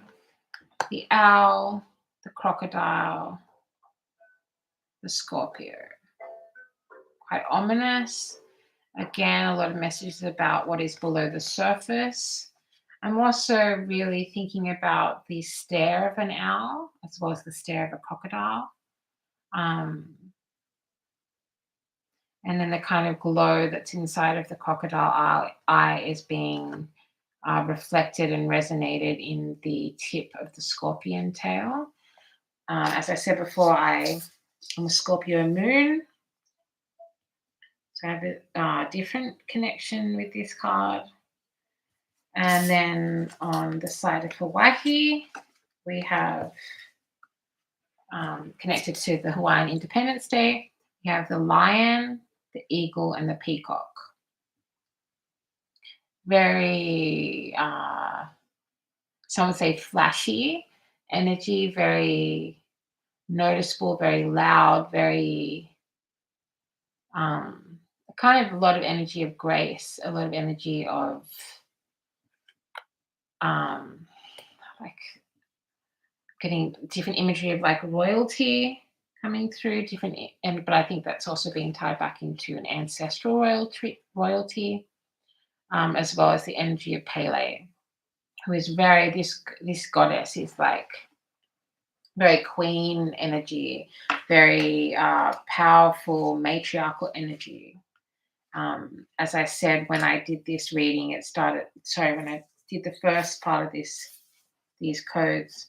the owl, the crocodile, the Scorpio. Quite ominous. Again, a lot of messages about what is below the surface. I'm also really thinking about the stare of an owl as well as the stare of a crocodile. And then the kind of glow that's inside of the crocodile eye is being reflected and resonated in the tip of the scorpion tail. As I said before, I'm a Scorpio moon. So I have a different connection with this card. And then on the side of Hawaii, we have connected to the Hawaiian Independence Day, we have the lion, the eagle, and the peacock. Very, some would say flashy energy, very noticeable, very loud, very kind of a lot of energy of grace, a lot of energy of like getting different imagery of like royalty coming through, but I think that's also being tied back into an ancestral royalty, as well as the energy of Pele, who is very, this goddess is like very queen energy, very powerful matriarchal energy. As I said, when I did this reading, when I did the first part of these codes,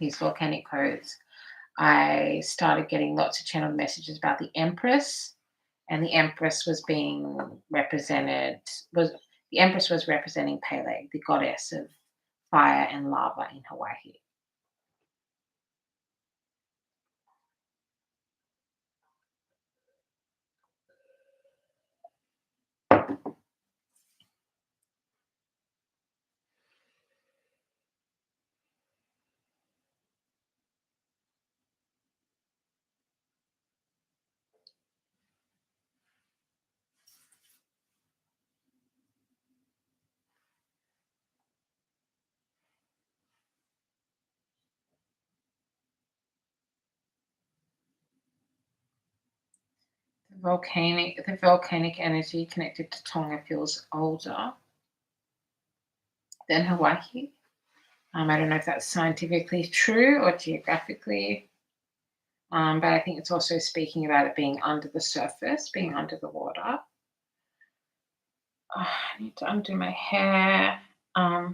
these volcanic codes, I started getting lots of channeled messages about the Empress, and the Empress was representing Pele, the goddess of fire and lava in Hawaii. The volcanic energy connected to Tonga feels older than Hawaii. I don't know if that's scientifically true or geographically, but I think it's also speaking about it being under the surface, being under the water. I need to undo my hair. I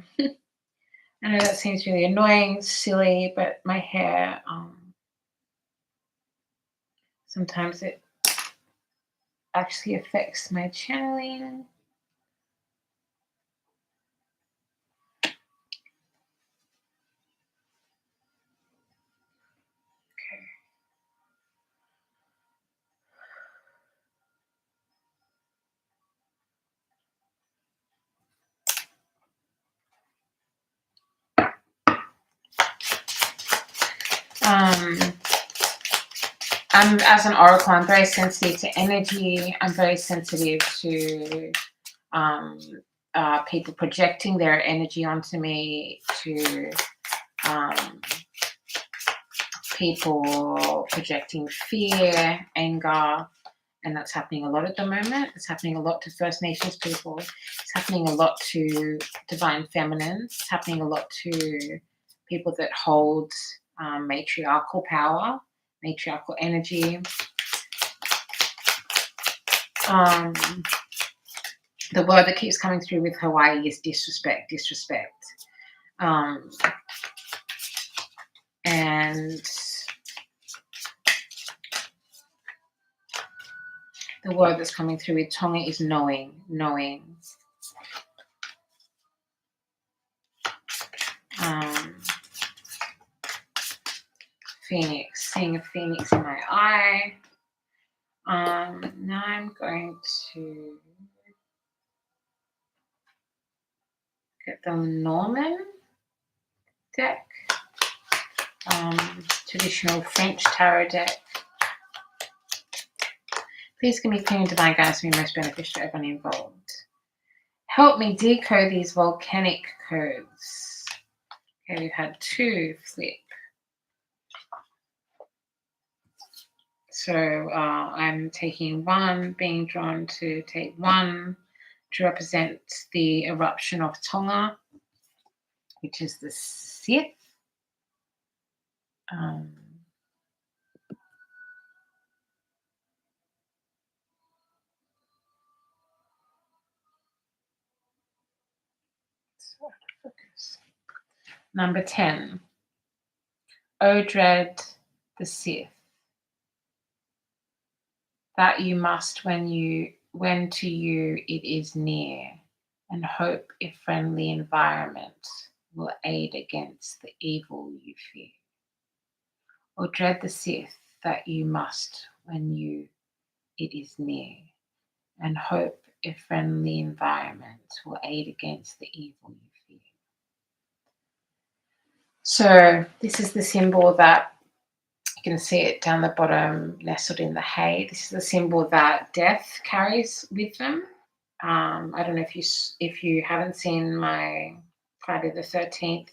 know that seems really annoying, silly, but my hair, sometimes it actually affects my channeling. Okay. As an oracle, I'm very sensitive to energy. I'm very sensitive to um, people projecting their energy onto me, to um, people projecting fear, anger, and that's happening a lot at the moment. It's happening a lot to First Nations people. It's happening a lot to divine feminines. It's happening a lot to people that hold matriarchal power, matriarchal energy. The word that keeps coming through with Hawaii is disrespect, disrespect. And the word that's coming through with Tonga is knowing, knowing. Phoenix, seeing a phoenix in my eye. Now I'm going to get the Norman deck, traditional French tarot deck. Please give me clear and divine guidance to be most beneficial to everyone involved. Help me decode these volcanic codes. Okay, we've had 2 flip. So I'm taking 1, being drawn to take 1 to represent the eruption of Tonga, which is the Sith. Focus. Number 10. O dread the Sith, that you must when to you it is near, and hope a friendly environment will aid against the evil you fear. O dread the Sith, that you must when it is near, and hope a friendly environment will aid against the evil you fear. So this is the symbol that you can see it down the bottom, nestled in the hay. This is the symbol that death carries with them. I don't know if you haven't seen my Friday the 13th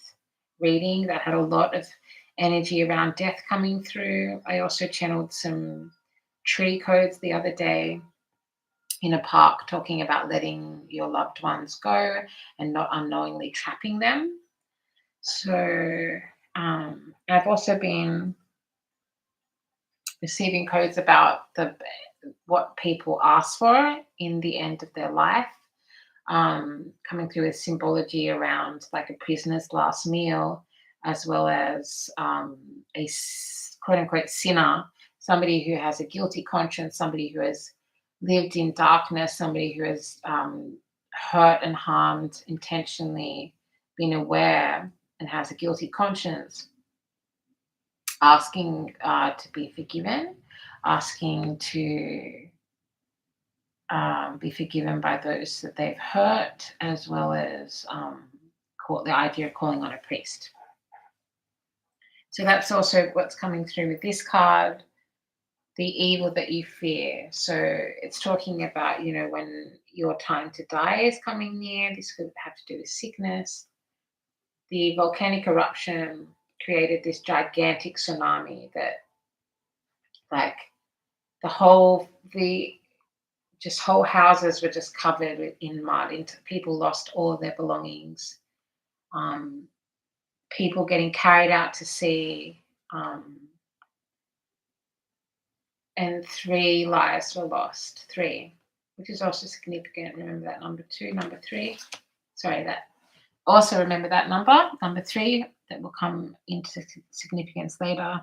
reading that had a lot of energy around death coming through. I also channeled some tree codes the other day in a park talking about letting your loved ones go and not unknowingly trapping them. So I've also been receiving codes about what people ask for in the end of their life, coming through with symbology around like a prisoner's last meal, as well as a quote unquote sinner, somebody who has a guilty conscience, somebody who has lived in darkness, somebody who has hurt and harmed intentionally, been aware and has a guilty conscience, asking to be forgiven, asking to be forgiven by those that they've hurt, as well as the idea of calling on a priest. So that's also what's coming through with this card, the evil that you fear. So it's talking about, when your time to die is coming near. This could have to do with sickness. The volcanic eruption created this gigantic tsunami that, like, The just whole houses were just covered in mud. People lost all of their belongings. Um, People getting carried out to sea, and 3 lives were lost. 3, which is also significant. Remember that number 2, number 3. Sorry, that also remember that number 3, that will come into significance later.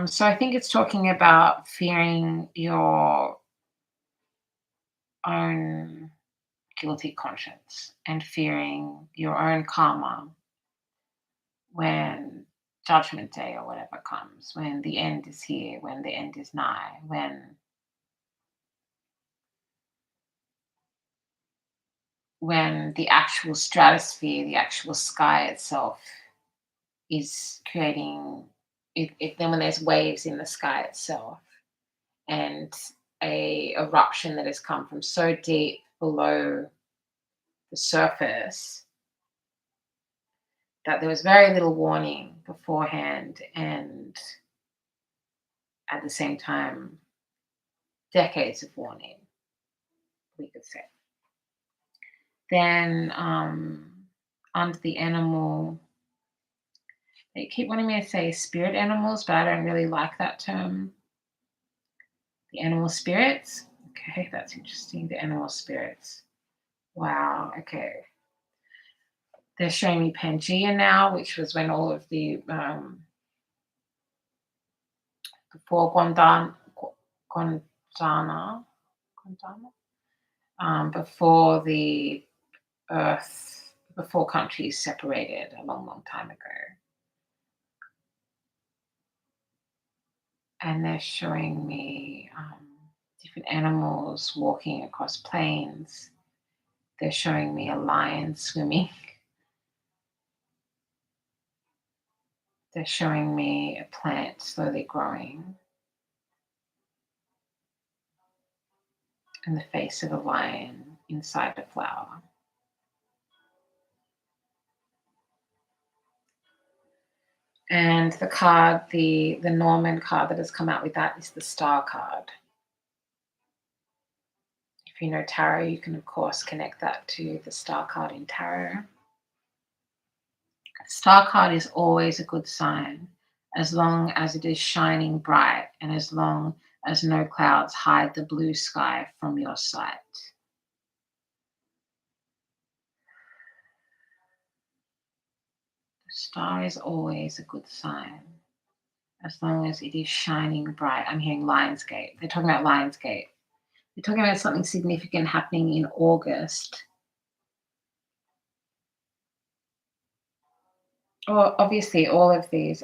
So I think it's talking about fearing your own guilty conscience and fearing your own karma when judgment day or whatever comes, when the end is here, when the end is nigh, when the actual stratosphere, the actual sky itself is creating then when there's waves in the sky itself and a eruption that has come from so deep below the surface that there was very little warning beforehand, and at the same time decades of warning, we could say. Then under the animal, they keep wanting me to say spirit animals, but I don't really like that term. The animal spirits. Okay, that's interesting. The animal spirits. Wow. Okay. They're showing me Pangea now, which was when all of the before Gondwana, before the Earth, before countries separated a long, long time ago. And they're showing me different animals walking across plains. They're showing me a lion swimming. They're showing me a plant slowly growing. And the face of a lion inside a flower. And the card, the Norman card that has come out with that is the Star card. If you know tarot, you can of course connect that to the Star card in tarot. Star card is always a good sign, as long as it is shining bright and as long as no clouds hide the blue sky from your sight. The star is always a good sign, as long as it is shining bright. I'm hearing Lionsgate. They're talking about Lionsgate. They're talking about something significant happening in August. Or obviously, all of these,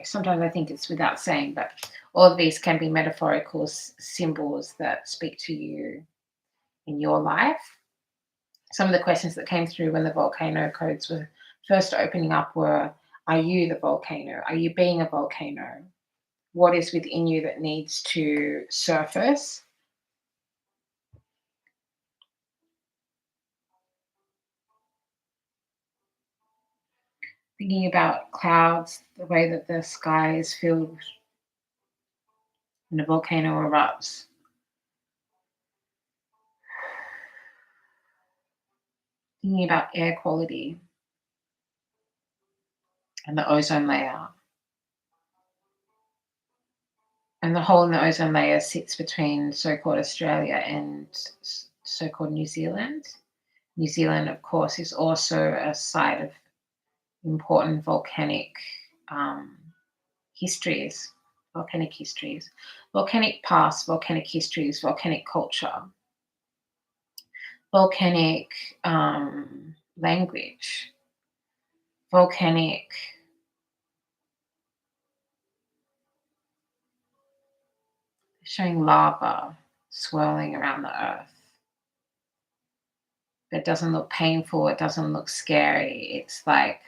sometimes I think it's without saying, but all of these can be metaphorical symbols that speak to you in your life. Some of the questions that came through when the volcano codes were first opening up were, are you the volcano? Are you being a volcano? What is within you that needs to surface? Thinking about clouds, the way that the sky is filled when a volcano erupts. Thinking about air quality and the ozone layer. And the hole in the ozone layer sits between so-called Australia and so-called New Zealand. New Zealand, of course, is also a site of important volcanic histories, volcanic past, volcanic histories, volcanic culture, volcanic language, volcanic showing lava swirling around the earth. It doesn't look painful, it doesn't look scary. It's like,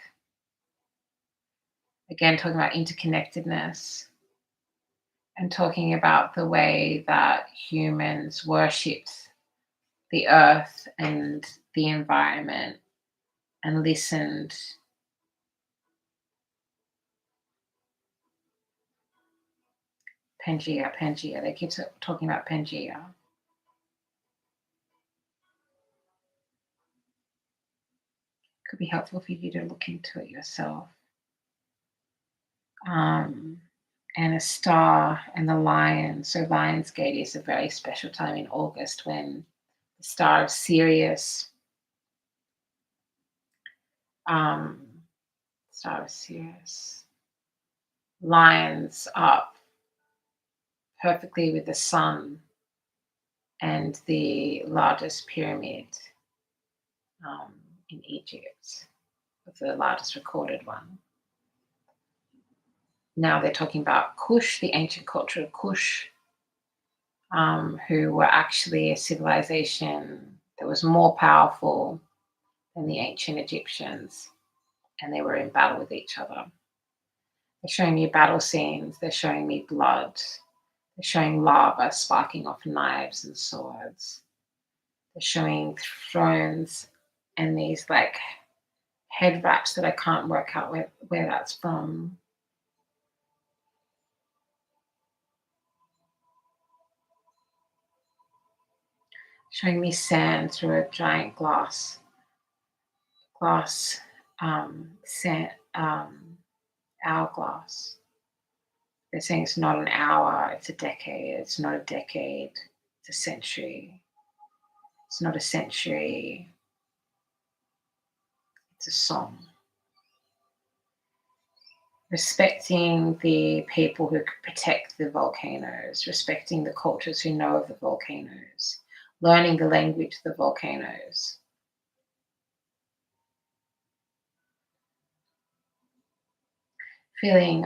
again, talking about interconnectedness and talking about the way that humans worshipped the earth and the environment and listened Pangea. They keep talking about Pangea. Could be helpful for you to look into it yourself. And a star and the lion. So Lionsgate is a very special time in August when the star of Sirius, um, star of Sirius lines up perfectly with the sun and the largest pyramid um, in Egypt, the largest recorded one. Now they're talking about Kush, the ancient culture of Kush, who were actually a civilization that was more powerful than the ancient Egyptians, and they were in battle with each other. They're showing me battle scenes, they're showing me blood, they're showing lava sparking off knives and swords, they're showing thrones and these like head wraps that I can't work out where that's from. Showing me sand through a giant glass sand, hourglass. They're saying it's not an hour, it's a decade. It's not a decade, it's a century. It's not a century, it's a song. Respecting the people who protect the volcanoes, respecting the cultures who know of the volcanoes, learning the language of the volcanoes. Feeling,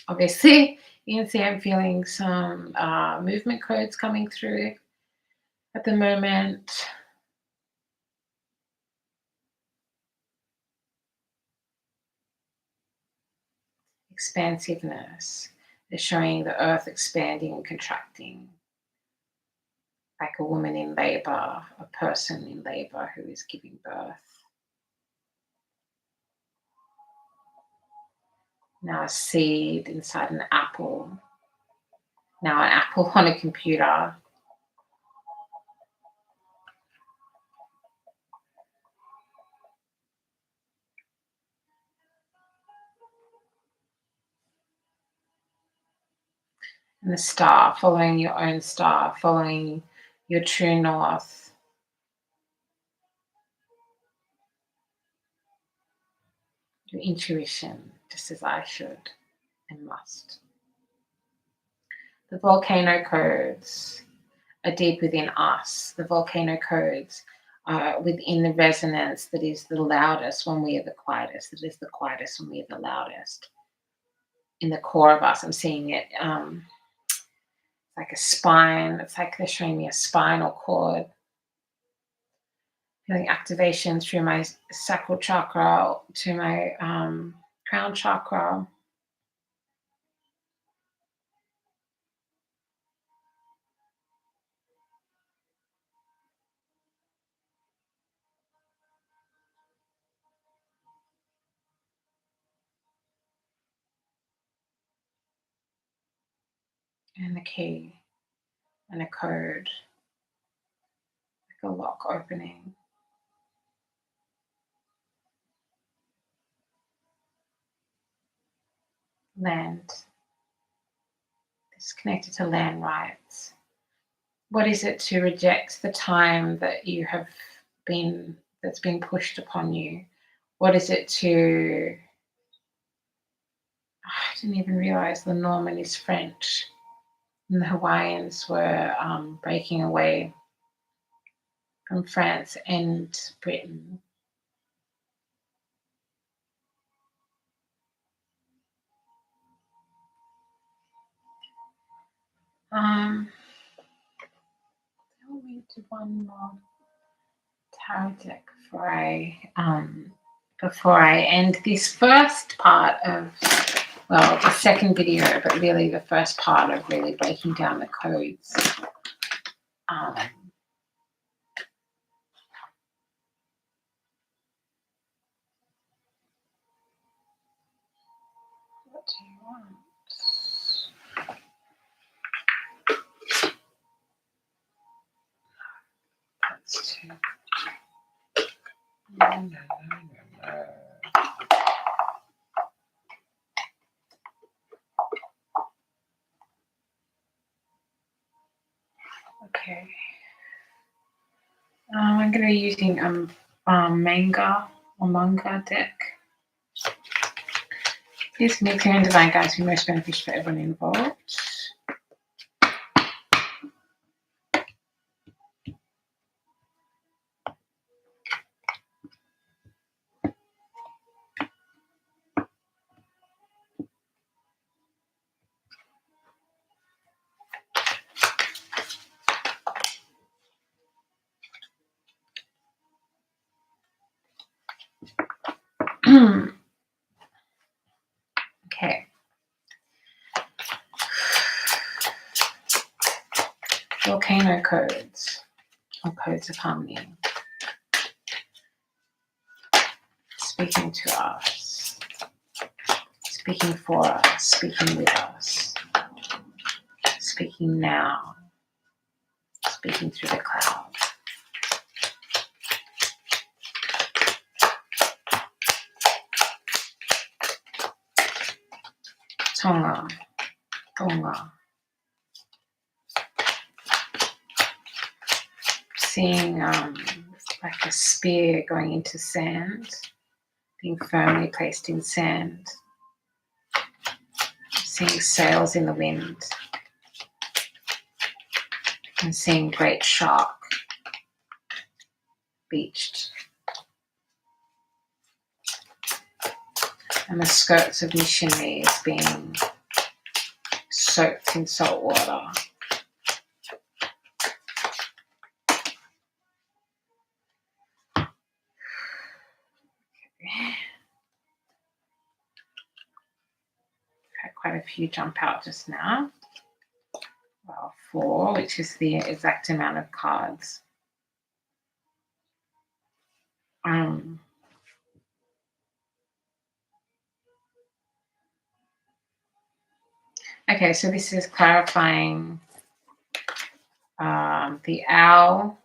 obviously, you can see I'm feeling some movement codes coming through at the moment. Expansiveness. They're showing the earth expanding and contracting, like a woman in labor, a person in labor who is giving birth. Now a seed inside an apple. Now an apple on a computer. And the star, following your own star, following your true north. Your intuition, just as I should and must. The volcano codes are deep within us. The volcano codes are within the resonance that is the loudest when we are the quietest, that is the quietest when we are the loudest. In the core of us, I'm seeing it like a spine. It's like they're showing me a spinal cord. Feeling activation through my sacral chakra to my crown chakra. And the key and a code, like a lock opening. Land. It's connected to land rights. What is it to reject the time that you have been, that's been pushed upon you? What is it to, I didn't even realize the Norman is French and the Hawaiians were breaking away from France and Britain. I'll read one more tarot deck before I end this first part of, well, the second video, but really the first part of really breaking down the codes. What do you want? cards too. No. Okay. I'm going to be using manga deck. Please make clear and divine guides be most beneficial for everyone involved. Okay. Volcano codes, or codes of harmony. Speaking to us, speaking for us, speaking with us, speaking now, speaking through the cloud. Tonga, Tonga. Seeing like a spear going into sand, being firmly placed in sand. Seeing sails in the wind. And seeing great shark beached. And the skirts of missionaries being soaked in salt water. Had quite a few jump out just now. Well, 4, which is the exact amount of cards. Okay, so this is clarifying the owl,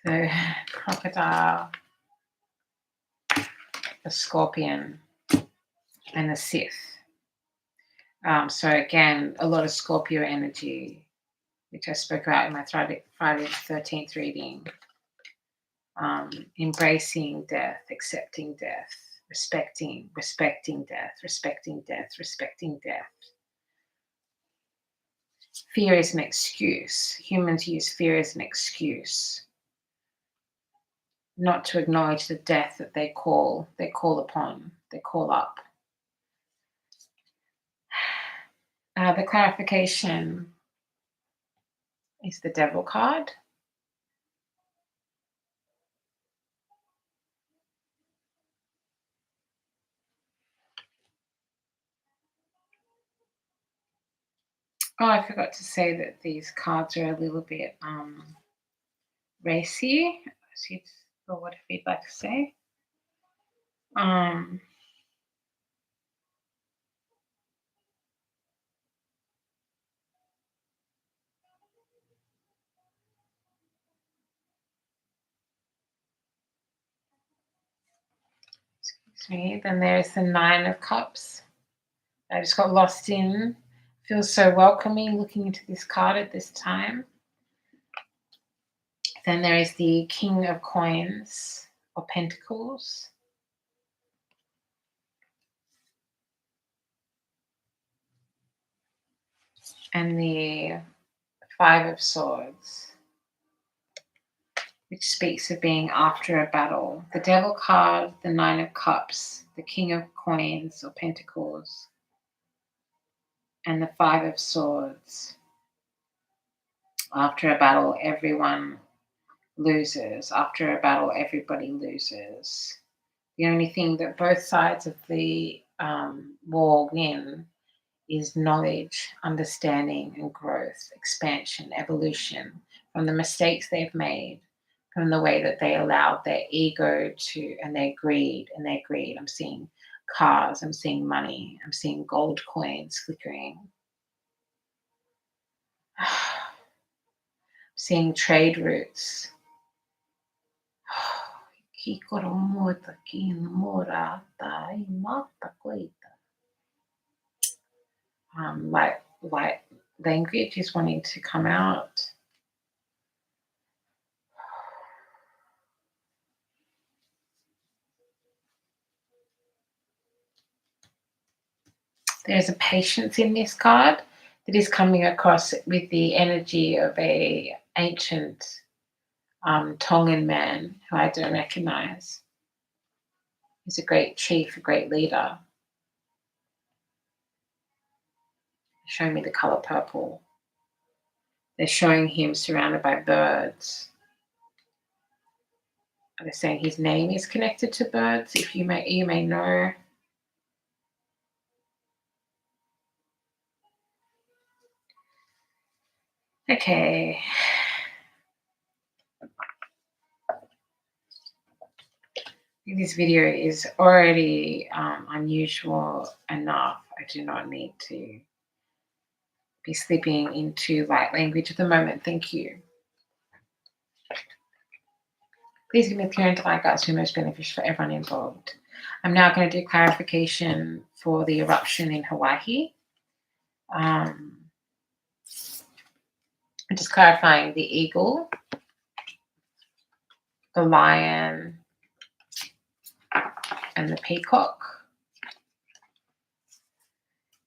the crocodile, the scorpion, and the Sith. So again, a lot of Scorpio energy, which I spoke about in my Friday the 13th reading. Embracing death, accepting death, respecting death, respecting death, respecting death. Fear is an excuse. Humans use fear as an excuse not to acknowledge the death that they call upon, they call up. The clarification is the Devil card. Oh, I forgot to say that these cards are a little bit racy, or whatever you'd like to say. Excuse me. Then there's the 9 of Cups. I just got lost in. Feels so welcoming looking into this card at this time. Then there is the King of Coins or Pentacles. And the 5 of Swords, which speaks of being after a battle. The Devil card, the 9 of Cups, the King of Coins or Pentacles, and the 5 of Swords. After a battle, everyone loses. After a battle, everybody loses. The only thing that both sides of the war win is knowledge, understanding, and growth, expansion, evolution from the mistakes they've made, from the way that they allowed their ego to, and their greed. I'm seeing cars, I'm seeing money, I'm seeing gold coins flickering. seeing trade routes. Light language is wanting to come out. There's a patience in this card that is coming across with the energy of a ancient Tongan man who I don't recognize. He's a great chief, a great leader. Showing me the color purple. They're showing him surrounded by birds. They're saying his name is connected to birds. If you may know. Okay. This video is already unusual enough. I do not need to be slipping into light language at the moment. Thank you. Please give me clear and divine guidance to be most beneficial for everyone involved. I'm now going to do clarification for the eruption in Hawaii. I'm just clarifying the eagle, the lion, and the peacock,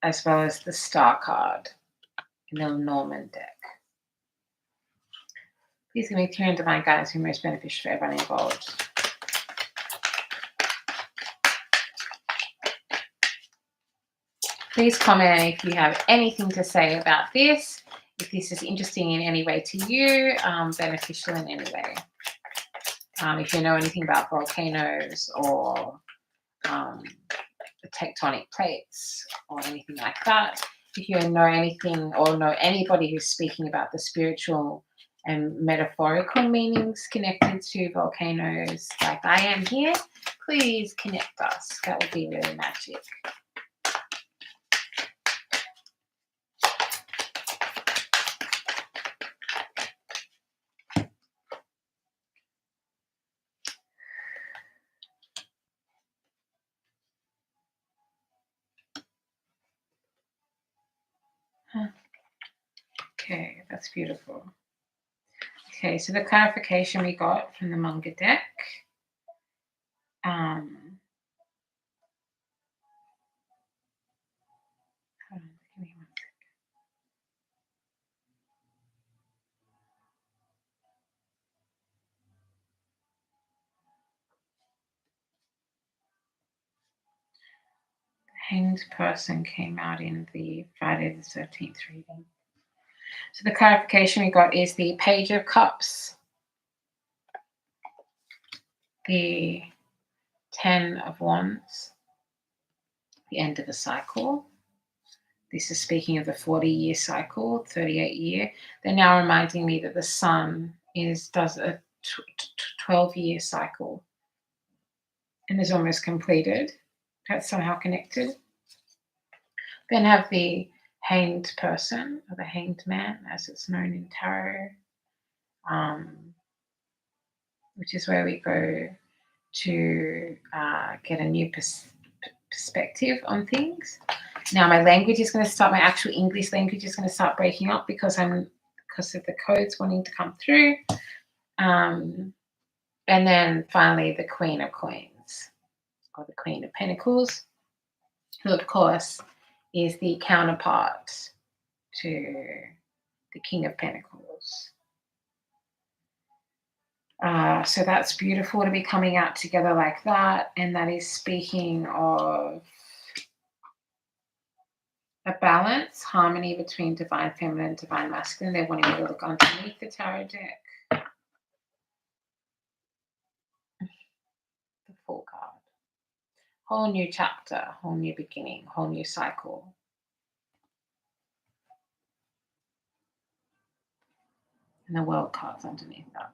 as well as the star card in the Norman deck. Please give me clear and divine guidance to be most beneficial for everyone involved. Please comment if you have anything to say about this, if this is interesting in any way to you, beneficial in any way. If you know anything about volcanoes or the tectonic plates or anything like that, if you know anything or know anybody who's speaking about the spiritual and metaphorical meanings connected to volcanoes like I am here, please connect us. That would be really magic. Okay, that's beautiful. Okay, so the clarification we got from the manga deck. Hold on, give me 1 second. The Hanged Person came out in the Friday the 13th reading. So the clarification we got is the Page of Cups, the 10 of Wands, the end of a cycle. This is speaking of the 40-year cycle, 38-year. They're now reminding me that the sun does a 12-year cycle and is almost completed. That's somehow connected. Then have the Hanged Person, or the Hanged Man, as it's known in tarot, which is where we go to get a new perspective on things. Now my language is going to start, my actual English language is going to start breaking up because of the codes wanting to come through. And then finally the Queen of Coins, or the Queen of Pentacles, who of course is the counterpart to the King of Pentacles. So that's beautiful to be coming out together like that. And that is speaking of a balance, harmony between divine feminine and divine masculine. They're wanting me to look underneath the tarot deck. The Full card. Whole new chapter, whole new beginning, whole new cycle. And the World cards underneath that.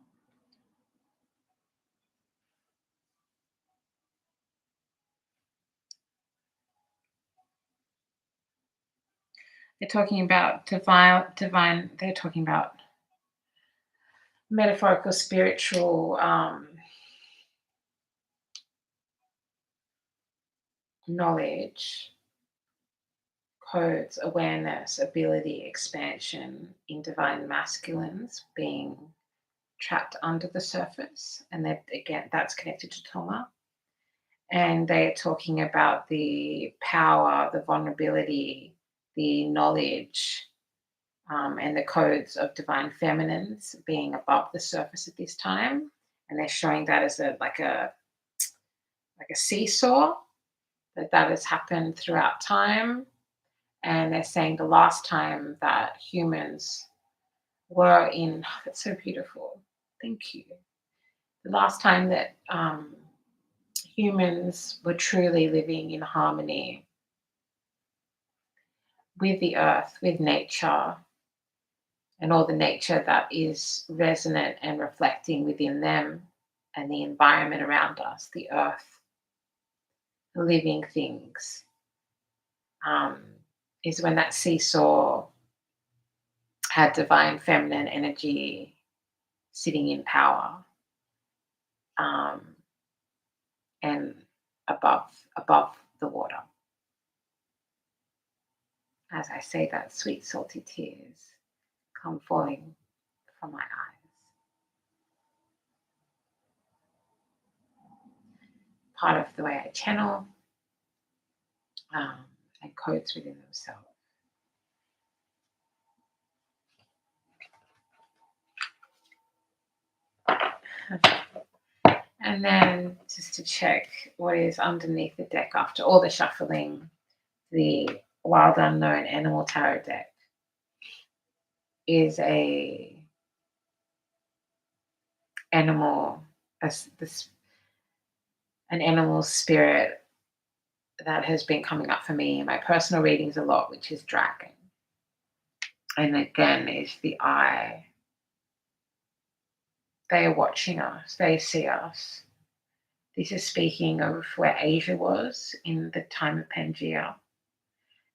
They're talking about divine, they're talking about metaphorical, spiritual knowledge, codes, awareness, ability, expansion in divine masculines being trapped under the surface. And that, again, that's connected to trauma. And they're talking about the power, the vulnerability, the knowledge, and the codes of divine feminines being above the surface at this time. And they're showing that as like a seesaw, that has happened throughout time. And they're saying the last time that humans were in, that's so beautiful. Thank you. The last time that humans were truly living in harmony with the earth, with nature, and all the nature that is resonant and reflecting within them, and the environment around us, the earth, the living things, is when that seesaw had divine feminine energy sitting in power, and above the water. As I say that, sweet salty tears come falling from my eyes. Part of the way I channel, and codes within themselves. And then just to check what is underneath the deck after all the shuffling, the Wild Unknown Animal Tarot deck is an animal spirit that has been coming up for me in my personal readings a lot, which is dragon. And again, is the eye. They are watching us. They see us. This is speaking of where Asia was in the time of Pangea,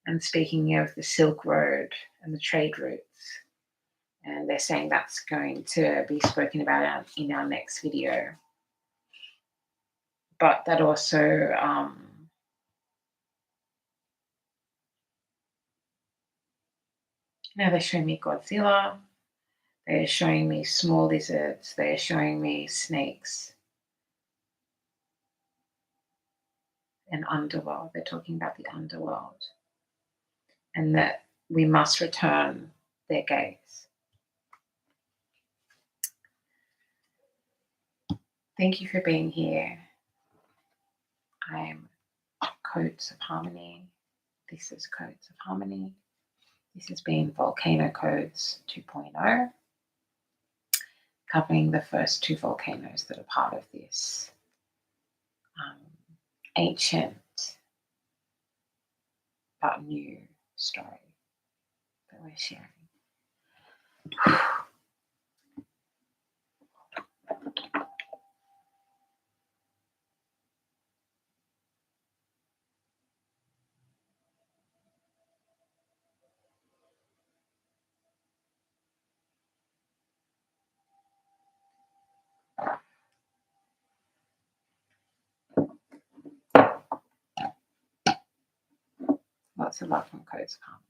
and speaking of the Silk Road and the trade routes. And they're saying that's going to be spoken about in our next video. But that also now they're showing me Godzilla. They're showing me small lizards. They're showing me snakes and underworld. They're talking about the underworld, and that we must return their gaze. Thank you for being here. I'm Codes of Harmony. This is Codes of Harmony. This has been Volcano Codes 2.0, covering the first 2 volcanoes that are part of this ancient but new story that we're sharing. Lots of love from Codes of Harmony.